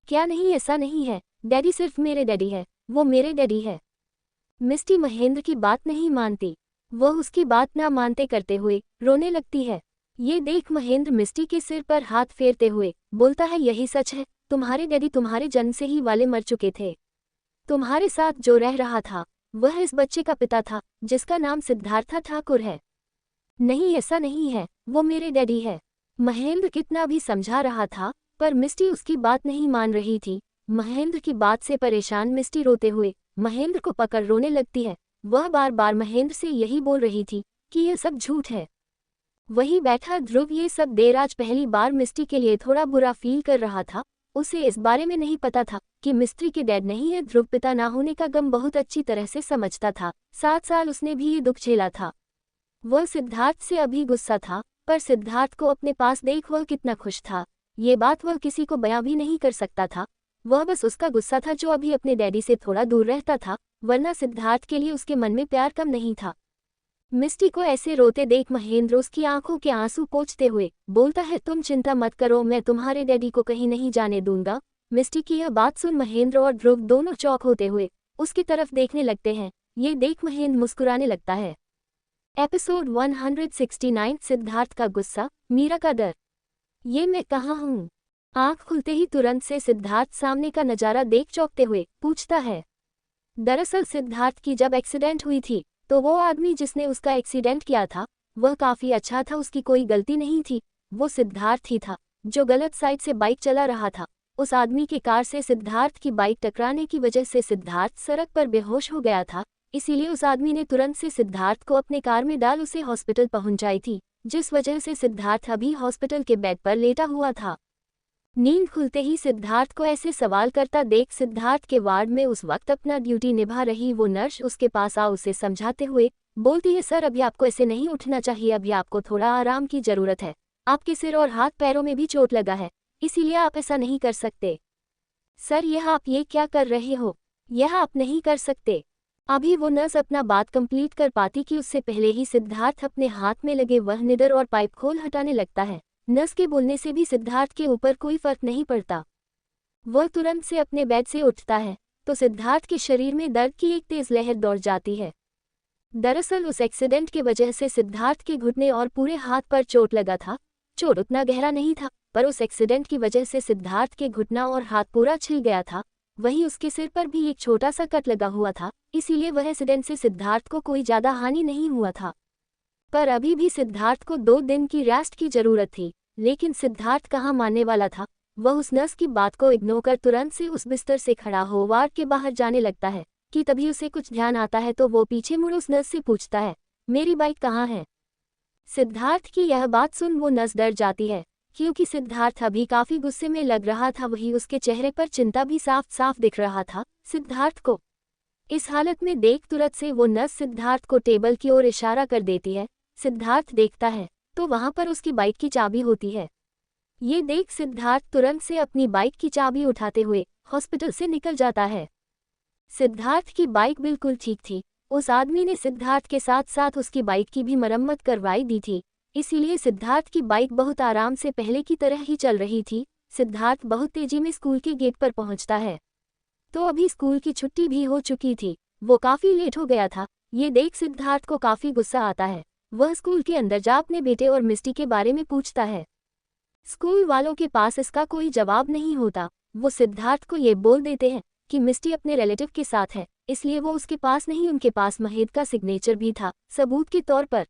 Speaker 1: क्या नहीं, ऐसा नहीं है, डैडी सिर्फ मेरे डैडी है, वो मेरे डैडी है। मिस्टी महेंद्र की बात नहीं मानती। वह उसकी बात ना मानते करते हुए रोने लगती है। ये देख महेंद्र मिस्टी के सिर पर हाथ फेरते हुए बोलता है, यही सच है, तुम्हारे डैडी तुम्हारे जन्म से ही वाले मर चुके थे। तुम्हारे साथ जो रह रहा था वह इस बच्चे का पिता था, जिसका नाम सिद्धार्थ ठाकुर है। नहीं, ऐसा नहीं है, वो मेरे डैडी है। महेंद्र कितना भी समझा रहा था, पर मिस्टी उसकी बात नहीं मान रही थी। महेंद्र की बात से परेशान मिस्टी रोते हुए महेंद्र को पकड़ रोने लगती है। वह बार बार महेंद्र से यही बोल रही थी कि यह सब झूठ है। वही बैठा ध्रुव ये सब देर आज पहली बार मिस्टी के लिए थोड़ा बुरा फील कर रहा था। उसे इस बारे में नहीं पता था कि मिस्टी के डैड नहीं है। ध्रुव पिता ना होने का गम बहुत अच्छी तरह से समझता था। 7 साल उसने भी ये दुख झेला था। वह सिद्धार्थ से अभी गुस्सा था, पर सिद्धार्थ को अपने पास देख वह कितना खुश था, ये बात वह किसी को बयां भी नहीं कर सकता था। वह बस उसका गुस्सा था जो अभी अपने डैडी से थोड़ा दूर रहता था, वरना सिद्धार्थ के लिए उसके मन में प्यार कम नहीं था। मिस्टी को ऐसे रोते देख महेंद्र उसकी आंखों के आंसू पोंछते हुए बोलता है, तुम चिंता मत करो, मैं तुम्हारे डैडी को कहीं नहीं जाने दूंगा। मिस्टी की यह बात सुन महेंद्र और ध्रुव दोनों चौंक होते हुए उसकी तरफ देखने लगते हैं। ये देख महेंद्र मुस्कुराने लगता है। एपिसोड 169 सिद्धार्थ का गुस्सा, मीरा का डर। ये मैं कहाँ हूँ? आँख खुलते ही तुरंत से सिद्धार्थ सामने का नज़ारा देख चौंकते हुए पूछता है। दरअसल सिद्धार्थ की जब एक्सीडेंट हुई थी तो वो आदमी जिसने उसका एक्सीडेंट किया था वह काफ़ी अच्छा था, उसकी कोई गलती नहीं थी। वो सिद्धार्थ ही था जो गलत साइड से बाइक चला रहा था। उस आदमी के कार से सिद्धार्थ की बाइक टकराने की वजह से सिद्धार्थ सड़क पर बेहोश हो गया था, इसीलिए उस आदमी ने तुरंत से सिद्धार्थ को अपने कार में डाल उसे हॉस्पिटल पहुंचाई थी, जिस वजह से सिद्धार्थ अभी हॉस्पिटल के बेड पर लेटा हुआ था। नींद खुलते ही सिद्धार्थ को ऐसे सवाल करता देख सिद्धार्थ के वार्ड में उस वक्त अपना ड्यूटी निभा रही वो नर्स उसके पास आ उसे समझाते हुए बोलती है, सर अभी आपको ऐसे नहीं उठना चाहिए, अभी आपको थोड़ा आराम की जरूरत है। आपके सिर और हाथ पैरों में भी चोट लगा है, इसीलिए आप ऐसा नहीं कर सकते। सर यह आप ये क्या कर रहे हो, यह आप नहीं कर सकते। अभी वो नर्स अपना बात कंप्लीट कर पाती कि उससे पहले ही सिद्धार्थ अपने हाथ में लगे वह निडर और पाइप खोल हटाने लगता है। नर्स के बोलने से भी सिद्धार्थ के ऊपर कोई फर्क नहीं पड़ता। वह तुरंत से अपने बेड से उठता है तो सिद्धार्थ के शरीर में दर्द की एक तेज लहर दौड़ जाती है। दरअसल उस एक्सीडेंट की वजह से सिद्धार्थ के घुटने और पूरे हाथ पर चोट लगा था। चोट उतना गहरा नहीं था, पर उस एक्सीडेंट की वजह से सिद्धार्थ के घुटना और हाथ पूरा छिल गया था। वहीं उसके सिर पर भी एक छोटा सा कट लगा हुआ था, इसीलिए वह एक्सीडेंट से सिद्धार्थ को कोई ज़्यादा हानि नहीं हुआ था। पर अभी भी सिद्धार्थ को 2 दिन की रेस्ट की ज़रूरत थी, लेकिन सिद्धार्थ कहाँ मानने वाला था। वह उस नर्स की बात को इग्नोर कर तुरंत से उस बिस्तर से खड़ा हो वार्ड के बाहर जाने लगता है कि तभी उसे कुछ ध्यान आता है तो वो पीछे मुड़ उस नर्स से पूछता है, मेरी बाइक कहाँ है। सिद्धार्थ की यह बात सुन वो नर्स डर जाती है, क्योंकि सिद्धार्थ अभी काफी गुस्से में लग रहा था। वही उसके चेहरे पर चिंता भी साफ साफ दिख रहा था सिद्धार्थ को। इस हालत में देख तुरंत से वो नर्स सिद्धार्थ को टेबल की ओर इशारा कर देती है। सिद्धार्थ देखता है तो वहां पर उसकी बाइक की चाबी होती है। ये देख सिद्धार्थ तुरंत से अपनी बाइक की चाबी उठाते हुए हॉस्पिटल से निकल जाता है। सिद्धार्थ की बाइक बिल्कुल ठीक थी। उस आदमी ने सिद्धार्थ के साथ साथ उसकी बाइक की भी मरम्मत करवाई दी थी, इसीलिए सिद्धार्थ की बाइक बहुत आराम से पहले की तरह ही चल रही थी। सिद्धार्थ बहुत तेजी में स्कूल के गेट पर पहुंचता है तो अभी स्कूल की छुट्टी भी हो चुकी थी। वो काफी लेट हो गया था। ये देख सिद्धार्थ को काफी गुस्सा आता है। वह स्कूल के अंदर जा अपने बेटे और मिस्टी के बारे में पूछता है। स्कूल वालों के पास इसका कोई जवाब नहीं होता। वो सिद्धार्थ को ये बोल देते हैं कि मिस्टी अपने रिलेटिव के साथ है, इसलिए वो उसके पास नहीं, उनके पास महेद का सिग्नेचर भी था सबूत के तौर पर।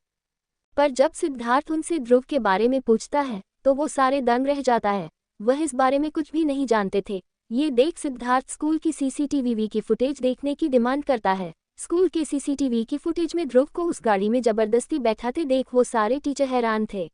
Speaker 1: जब सिद्धार्थ उनसे ध्रुव के बारे में पूछता है तो वो सारे दंग रह जाता है। वह इस बारे में कुछ भी नहीं जानते थे। ये देख सिद्धार्थ स्कूल की सीसीटीवी की फुटेज देखने की डिमांड करता है। स्कूल के सीसीटीवी की फुटेज में ध्रुव को उस गाड़ी में जबरदस्ती बैठाते देख वो सारे टीचर हैरान थे।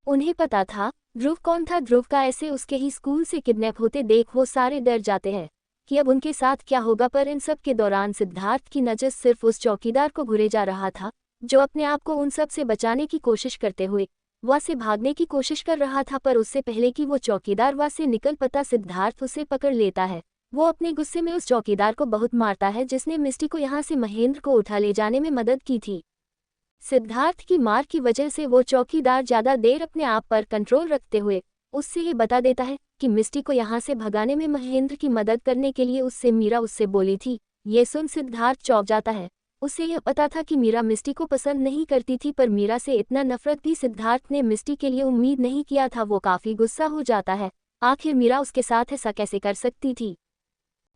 Speaker 1: उन्हें पता था ध्रुव कौन था। ध्रुव का ऐसे उसके ही स्कूल से किडनैप होते देख वो सारे डर जाते हैं कि अब उनके साथ क्या होगा। पर इन सब के दौरान सिद्धार्थ की नज़र सिर्फ उस चौकीदार को घुरे जा रहा था, जो अपने आप को उन सब से बचाने की कोशिश करते हुए वहाँ से भागने की कोशिश कर रहा था। पर उससे पहले कि वो चौकीदार वहाँ से निकल पता सिद्धार्थ उसे पकड़ लेता है। वो अपने गुस्से में उस चौकीदार को बहुत मारता है जिसने मिस्टी को यहाँ से महेंद्र को उठा ले जाने में मदद की थी। सिद्धार्थ की मार की वजह से वो चौकीदार ज़्यादा देर अपने आप पर कंट्रोल रखते हुए उससे ये बता देता है कि मिस्टी को यहाँ से भगाने में महेंद्र की मदद करने के लिए उससे मीरा उससे बोली थी। ये सुन सिद्धार्थ चौंक जाता है। उसे यह पता था कि मीरा मिस्टी को पसंद नहीं करती थी, पर मीरा से इतना नफरत भी सिद्धार्थ ने मिस्टी के लिए उम्मीद नहीं किया था। वो काफ़ी गुस्सा हो जाता है। आखिर मीरा उसके साथ ऐसा कैसे कर सकती थी।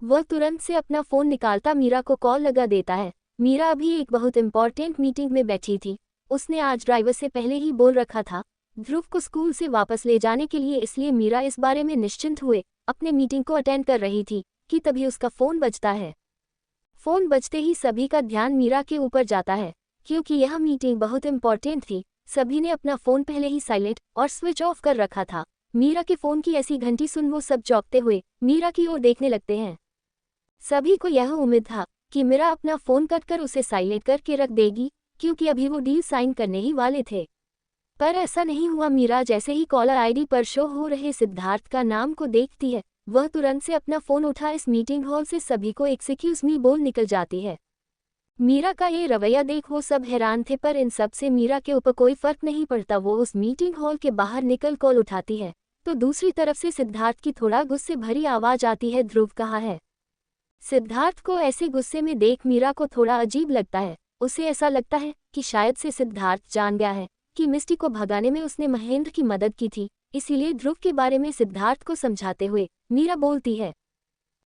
Speaker 1: वह तुरंत से अपना फ़ोन निकालता मीरा को कॉल लगा देता है। मीरा अभी एक बहुत इंपॉर्टेंट मीटिंग में बैठी थी। उसने आज ड्राइवर से पहले ही बोल रखा था ध्रुव को स्कूल से वापस ले जाने के लिए, इसलिए मीरा इस बारे में निश्चिंत हुए अपने मीटिंग को अटेंड कर रही थी कि तभी उसका फ़ोन बजता है। फ़ोन बजते ही सभी का ध्यान मीरा के ऊपर जाता है, क्योंकि यह मीटिंग बहुत इंपॉर्टेंट थी। सभी ने अपना फ़ोन पहले ही साइलेंट और स्विच ऑफ कर रखा था। मीरा के फ़ोन की ऐसी घंटी सुन वो सब चौंकते हुए मीरा की ओर देखने लगते हैं। सभी को यह उम्मीद था कि मीरा अपना फ़ोन कट कर उसे साइलेंट करके रख देगी, क्योंकि अभी वो डील साइन करने ही वाले थे। पर ऐसा नहीं हुआ। मीरा जैसे ही कॉलर आईडी पर शो हो रहे सिद्धार्थ का नाम को देखती है, वह तुरंत से अपना फ़ोन उठा इस मीटिंग हॉल से सभी को एक्सक्यूज़ मी बोल निकल जाती है। मीरा का ये रवैया देख वो सब हैरान थे, पर इन सब से मीरा के ऊपर कोई फर्क नहीं पड़ता। वो उस मीटिंग हॉल के बाहर निकल कॉल उठाती है तो दूसरी तरफ से सिद्धार्थ की थोड़ा गुस्से भरी आवाज़ आती है, ध्रुव कहाँ है। सिद्धार्थ को ऐसे गुस्से में देख मीरा को थोड़ा अजीब लगता है। उसे ऐसा लगता है कि शायद से सिद्धार्थ जान गया है कि मिस्टी को भगाने में उसने महेंद्र की मदद की थी, इसीलिए ध्रुव के बारे में सिद्धार्थ को समझाते हुए मीरा बोलती है,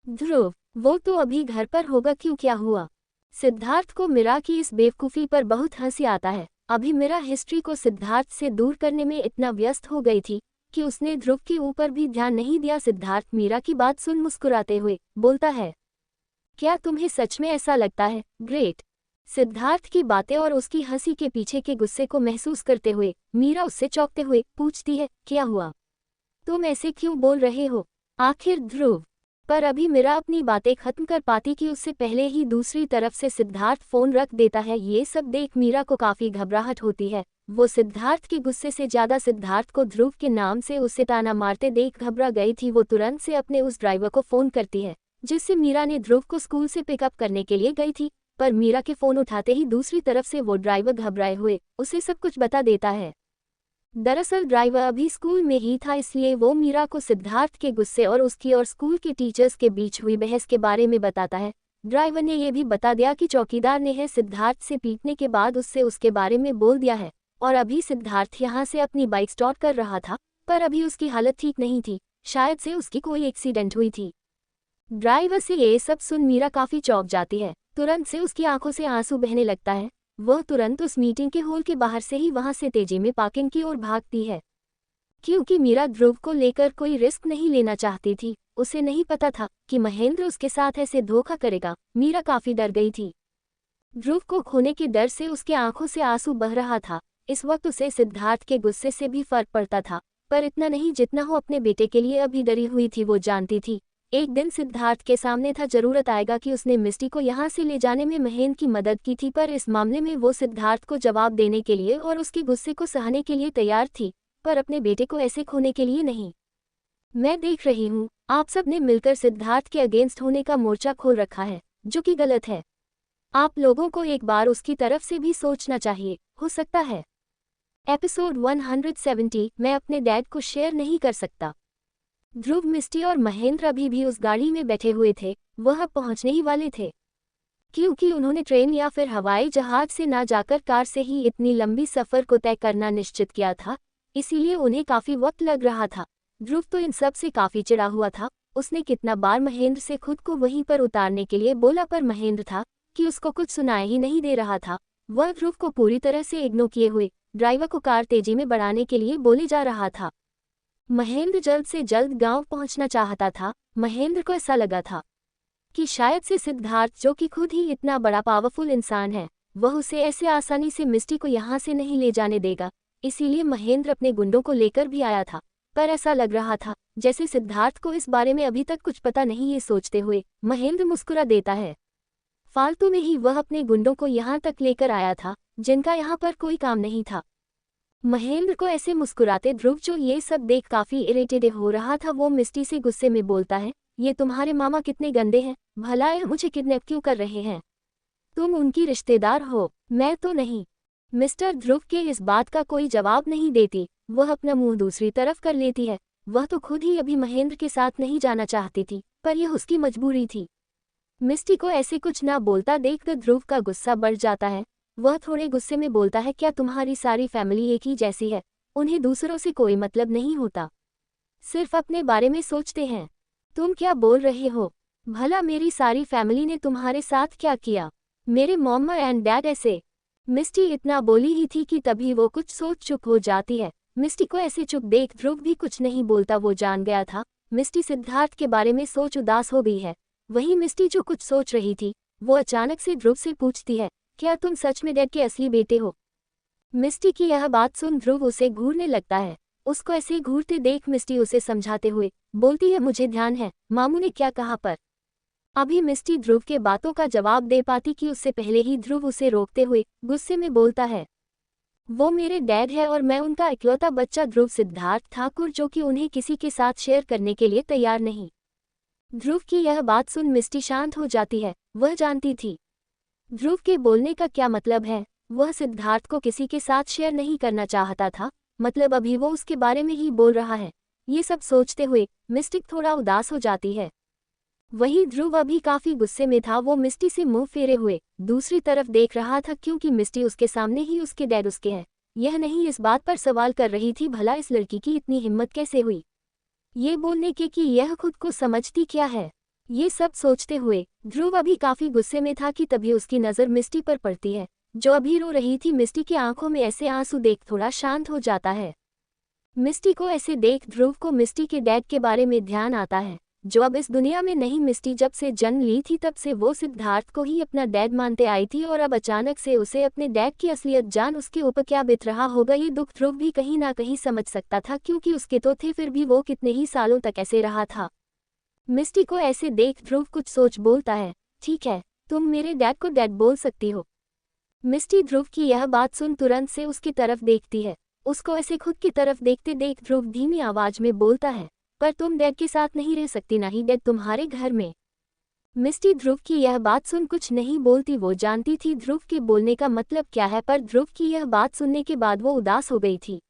Speaker 1: ध्रुव वो तो अभी घर पर होगा, क्यों क्या हुआ। सिद्धार्थ को मीरा की इस बेवकूफ़ी पर बहुत हंसी आता है। अभी मीरा हिस्ट्री को सिद्धार्थ से दूर करने में इतना व्यस्त हो गई थी कि उसने ध्रुव के ऊपर भी ध्यान नहीं दिया। सिद्धार्थ मीरा की बात सुन मुस्कुराते हुए बोलता है, क्या तुम्हें सच में ऐसा लगता है। ग्रेट। सिद्धार्थ की बातें और उसकी हंसी के पीछे के गुस्से को महसूस करते हुए मीरा उससे चौंकते हुए पूछती है, क्या हुआ, तुम ऐसे क्यों बोल रहे हो। आखिर ध्रुव पर अभी मीरा अपनी बातें खत्म कर पाती कि उससे पहले ही दूसरी तरफ से सिद्धार्थ फोन रख देता है। ये सब देख मीरा को काफी घबराहट होती है। वो सिद्धार्थ के गुस्से से ज्यादा सिद्धार्थ को ध्रुव के नाम से उसे ताना मारते देख घबरा गई थी। वो तुरंत से अपने उस ड्राइवर को फोन करती है जिससे मीरा ने ध्रुव को स्कूल से पिकअप करने के लिए गई थी। पर मीरा के फोन उठाते ही दूसरी तरफ से वो ड्राइवर घबराए हुए उसे सब कुछ बता देता है। दरअसल ड्राइवर अभी स्कूल में ही था, इसलिए वो मीरा को सिद्धार्थ के गुस्से और उसकी और स्कूल के टीचर्स के बीच हुई बहस के बारे में बताता है। ड्राइवर ने यह भी बता दिया कि चौकीदार ने है सिद्धार्थ से पीटने के बाद उससे उसके बारे में बोल दिया है और अभी सिद्धार्थ यहाँ से अपनी बाइक स्टार्ट कर रहा था, पर अभी उसकी हालत ठीक नहीं थी, शायद से उसकी कोई एक्सीडेंट हुई थी। ड्राइवर से ये सब सुन मीरा काफी चौंक जाती है। तुरंत से उसकी आंखों से आंसू बहने लगता है। वह तुरंत उस मीटिंग के हॉल के बाहर से ही वहां से तेजी में पार्किंग की ओर भागती है, क्योंकि मीरा ध्रुव को लेकर कोई रिस्क नहीं लेना चाहती थी। उसे नहीं पता था कि महेंद्र उसके साथ ऐसे धोखा करेगा। मीरा काफी डर गई थी। ध्रुव को खोने के डर से उसके आंखों से आंसू बह रहा था। इस वक्त उसे सिद्धार्थ के गुस्से से भी फर्क पड़ता था, पर इतना नहीं जितना वो अपने बेटे के लिए अभी डरी हुई थी। वो जानती थी एक दिन सिद्धार्थ के सामने था जरूरत आएगा कि उसने मिस्टी को यहाँ से ले जाने में महेंद्र की मदद की थी, पर इस मामले में वो सिद्धार्थ को जवाब देने के लिए और उसके गुस्से को सहने के लिए तैयार थी, पर अपने बेटे को ऐसे खोने के लिए नहीं। मैं देख रही हूँ आप सब ने मिलकर सिद्धार्थ के अगेंस्ट होने का मोर्चा खोल रखा है, जो कि गलत है। आप लोगों को एक बार उसकी तरफ से भी सोचना चाहिए। हो सकता है एपिसोड 170 मैं अपने डैड को शेयर नहीं कर सकता। ध्रुव, मिस्टी और महेंद्र अभी भी उस गाड़ी में बैठे हुए थे। वह पहुंचने ही वाले थे, क्योंकि उन्होंने ट्रेन या फिर हवाई जहाज से ना जाकर कार से ही इतनी लंबी सफर को तय करना निश्चित किया था, इसीलिए उन्हें काफी वक्त लग रहा था। ध्रुव तो इन सब से काफी चिढ़ा हुआ था। उसने कितना बार महेंद्र से खुद को वहीं पर उतारने के लिए बोला, पर महेंद्र था कि उसको कुछ सुनाई ही नहीं दे रहा था। वह ध्रुव को पूरी तरह से इग्नोर किए हुए ड्राइवर को कार तेजी में बढ़ाने के लिए बोले जा रहा था। महेंद्र जल्द से जल्द गांव पहुंचना चाहता था। महेंद्र को ऐसा लगा था कि शायद से सिद्धार्थ, जो कि खुद ही इतना बड़ा पावरफुल इंसान है, वह उसे ऐसे आसानी से मिस्टी को यहाँ से नहीं ले जाने देगा। इसीलिए महेंद्र अपने गुंडों को लेकर भी आया था, पर ऐसा लग रहा था जैसे सिद्धार्थ को इस बारे में अभी तक कुछ पता नहीं। ये सोचते हुए महेंद्र मुस्कुरा देता है। फालतू में ही वह अपने गुंडों को यहाँ तक लेकर आया था, जिनका यहाँ पर कोई काम नहीं था। महेंद्र को ऐसे मुस्कुराते ध्रुव, जो ये सब देख काफी इरिटेटेड हो रहा था, वो मिस्टी से गुस्से में बोलता है, ये तुम्हारे मामा कितने गंदे हैं, भला ये मुझे किडनैप क्यों कर रहे हैं? तुम उनकी रिश्तेदार हो, मैं तो नहीं। मिस्टर ध्रुव के इस बात का कोई जवाब नहीं देती। वह अपना मुंह दूसरी तरफ कर लेती है। वह तो खुद ही अभी महेंद्र के साथ नहीं जाना चाहती थी, पर यह उसकी मजबूरी थी। मिस्टी को ऐसे कुछ ना बोलता देखकर ध्रुव का गुस्सा बढ़ जाता है। वह थोड़े गुस्से में बोलता है, क्या तुम्हारी सारी फैमिली एक ही जैसी है? उन्हें दूसरों से कोई मतलब नहीं होता, सिर्फ अपने बारे में सोचते हैं। तुम क्या बोल रहे हो? भला मेरी सारी फैमिली ने तुम्हारे साथ क्या किया? मेरे मॉम एंड डैड ऐसे। मिस्टी इतना बोली ही थी कि तभी वो कुछ सोच चुप हो जाती है। मिस्टी को ऐसे चुप देख ध्रुव भी कुछ नहीं बोलता। वो जान गया था मिस्टी सिद्धार्थ के बारे में सोच उदास हो गई है। वहीं मिस्टी जो कुछ सोच रही थी, वो अचानक से ध्रुव से पूछती है, क्या तुम सच में डैड के असली बेटे हो? मिस्टी की यह बात सुन ध्रुव उसे घूरने लगता है। उसको ऐसे घूरते देख मिस्टी उसे समझाते हुए बोलती है, मुझे ध्यान है मामू ने क्या कहा, पर अभी मिस्टी ध्रुव के बातों का जवाब दे पाती कि उससे पहले ही ध्रुव उसे रोकते हुए गुस्से में बोलता है, वो मेरे डैड है और मैं उनका इकलौता बच्चा ध्रुव सिद्धार्थ ठाकुर, जो कि उन्हें किसी के साथ शेयर करने के लिए तैयार नहीं। ध्रुव की यह बात सुन मिस्टी शांत हो जाती है। वह जानती थी ध्रुव के बोलने का क्या मतलब है। वह सिद्धार्थ को किसी के साथ शेयर नहीं करना चाहता था, मतलब अभी वो उसके बारे में ही बोल रहा है। ये सब सोचते हुए मिस्टी थोड़ा उदास हो जाती है। वही ध्रुव अभी काफी गुस्से में था। वो मिस्टी से मुंह फेरे हुए दूसरी तरफ देख रहा था, क्योंकि मिस्टी उसके सामने ही उसके डैड उसके हैं। यह नहीं इस बात पर सवाल कर रही थी, भला इस लड़की की इतनी हिम्मत कैसे हुई ये बोलने के कि यह खुद को समझती क्या है। ये सब सोचते हुए ध्रुव अभी काफी गुस्से में था कि तभी उसकी नजर मिस्टी पर पड़ती है, जो अभी रो रही थी। मिस्टी की आंखों में ऐसे आंसू देख थोड़ा शांत हो जाता है। मिस्टी को ऐसे देख ध्रुव को मिस्टी के डैड के बारे में ध्यान आता है, जो अब इस दुनिया में नहीं। मिस्टी जब से जन्म ली थी तब से वो सिद्धार्थ को ही अपना डैड मानते आई थी, और अब अचानक से उसे अपने डैड की असलियत जान उसके ऊपर क्या बीत रहा होगा, ये दुख ध्रुव भी कहीं ना कहीं समझ सकता था, क्योंकि उसके तो थे, फिर भी वो कितने ही सालों तक ऐसे रहा था। मिस्टी को ऐसे देख ध्रुव कुछ सोच बोलता है, ठीक है, तुम मेरे डैड को डैड बोल सकती हो। मिस्टी ध्रुव की यह बात सुन तुरंत से उसकी तरफ देखती है। उसको ऐसे खुद की तरफ देखते देख ध्रुव धीमी आवाज में बोलता है, पर तुम डैड के साथ नहीं रह सकती, ना ही डैड तुम्हारे घर में। मिस्टी ध्रुव की यह बात सुन कुछ नहीं बोलती। वो जानती थी ध्रुव के बोलने का मतलब क्या है, पर ध्रुव की यह बात सुनने के बाद वो उदास हो गई थी।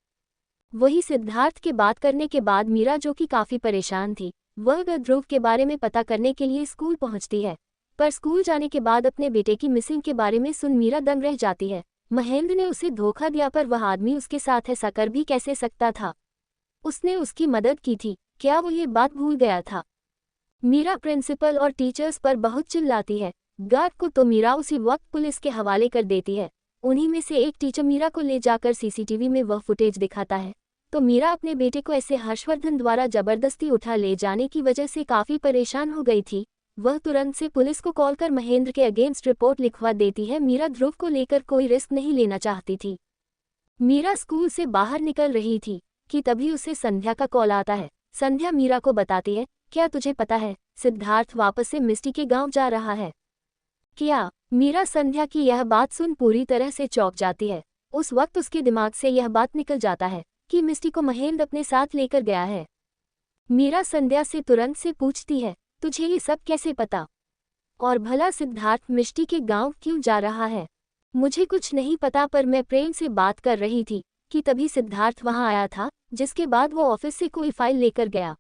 Speaker 1: वही सिद्धार्थ के बात करने के बाद मीरा, जो कि काफी परेशान थी, वह ध्रुव के बारे में पता करने के लिए स्कूल पहुंचती है। पर स्कूल जाने के बाद अपने बेटे की मिसिंग के बारे में सुन मीरा दंग रह जाती है। महेंद्र ने उसे धोखा दिया, पर वह आदमी उसके साथ ऐसा कर भी कैसे सकता था। उसने उसकी मदद की थी, क्या वो ये बात भूल गया था। मीरा प्रिंसिपल और टीचर्स पर बहुत चिल्लाती है। गार्ड को तो मीरा उसी वक्त पुलिस के हवाले कर देती है। उन्हीं में से एक टीचर मीरा को ले जाकर सीसीटीवी में वह फुटेज दिखाता है। तो मीरा अपने बेटे को ऐसे हर्षवर्धन द्वारा जबरदस्ती उठा ले जाने की वजह से काफी परेशान हो गई थी। वह तुरंत से पुलिस को कॉल कर महेंद्र के अगेंस्ट रिपोर्ट लिखवा देती है। मीरा ध्रुव को लेकर कोई रिस्क नहीं लेना चाहती थी। मीरा स्कूल से बाहर निकल रही थी कि तभी उसे संध्या का कॉल आता है। संध्या मीरा को बताती है, क्या तुझे पता है, सिद्धार्थ वापस से मिस्टी के गांव जा रहा है। क्या? मीरा संध्या की यह बात सुन पूरी तरह से चौंक जाती है। उस वक्त उसके दिमाग से यह बात निकल जाता है कि मिस्टी को महेंद्र अपने साथ लेकर गया है। मीरा संध्या से तुरंत से पूछती है, तुझे ये सब कैसे पता? और भला सिद्धार्थ मिस्टी के गांव क्यों जा रहा है? मुझे कुछ नहीं पता, पर मैं प्रेम से बात कर रही थी कि तभी सिद्धार्थ वहां आया था, जिसके बाद वो ऑफिस से कोई फाइल लेकर गया।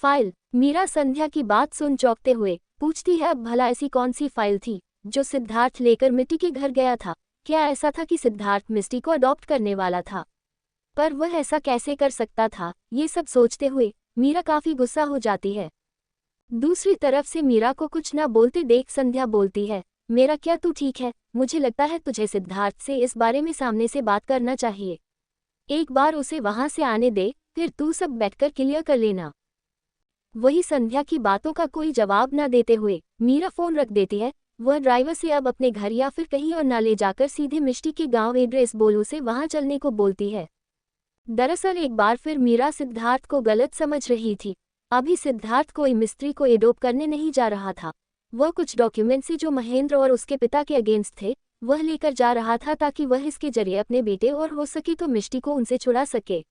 Speaker 1: फाइल? मीरा संध्या की बात सुन चौंकते हुए पूछती है, अब भला ऐसी कौन सी फाइल थी जो सिद्धार्थ लेकर मिट्टी के घर गया था? क्या ऐसा था कि सिद्धार्थ मिस्टी को अडॉप्ट करने वाला था? पर वह ऐसा कैसे कर सकता था? ये सब सोचते हुए मीरा काफी गुस्सा हो जाती है। दूसरी तरफ से मीरा को कुछ ना बोलते देख संध्या बोलती है, मेरा क्या तू ठीक है? मुझे लगता है तुझे सिद्धार्थ से इस बारे में सामने से बात करना चाहिए। एक बार उसे वहां से आने दे, फिर तू सब बैठकर क्लियर कर लेना। वही संध्या की बातों का कोई जवाब न देते हुए मीरा फोन रख देती है। वह ड्राइवर से अब अपने घर या फिर कहीं और न ले जाकर सीधे मिष्टी के गांव एड्रेस बोलो से वहां चलने को बोलती है। दरअसल एक बार फिर मीरा सिद्धार्थ को गलत समझ रही थी। अभी सिद्धार्थ कोई मिस्त्री को एडोप करने नहीं जा रहा था। वह कुछ डॉक्यूमेंट से जो महेंद्र और उसके पिता के अगेंस्ट थे, वह लेकर जा रहा था, ताकि वह इसके जरिए अपने बेटे और हो सके तो मिष्टी को उनसे छुड़ा सके।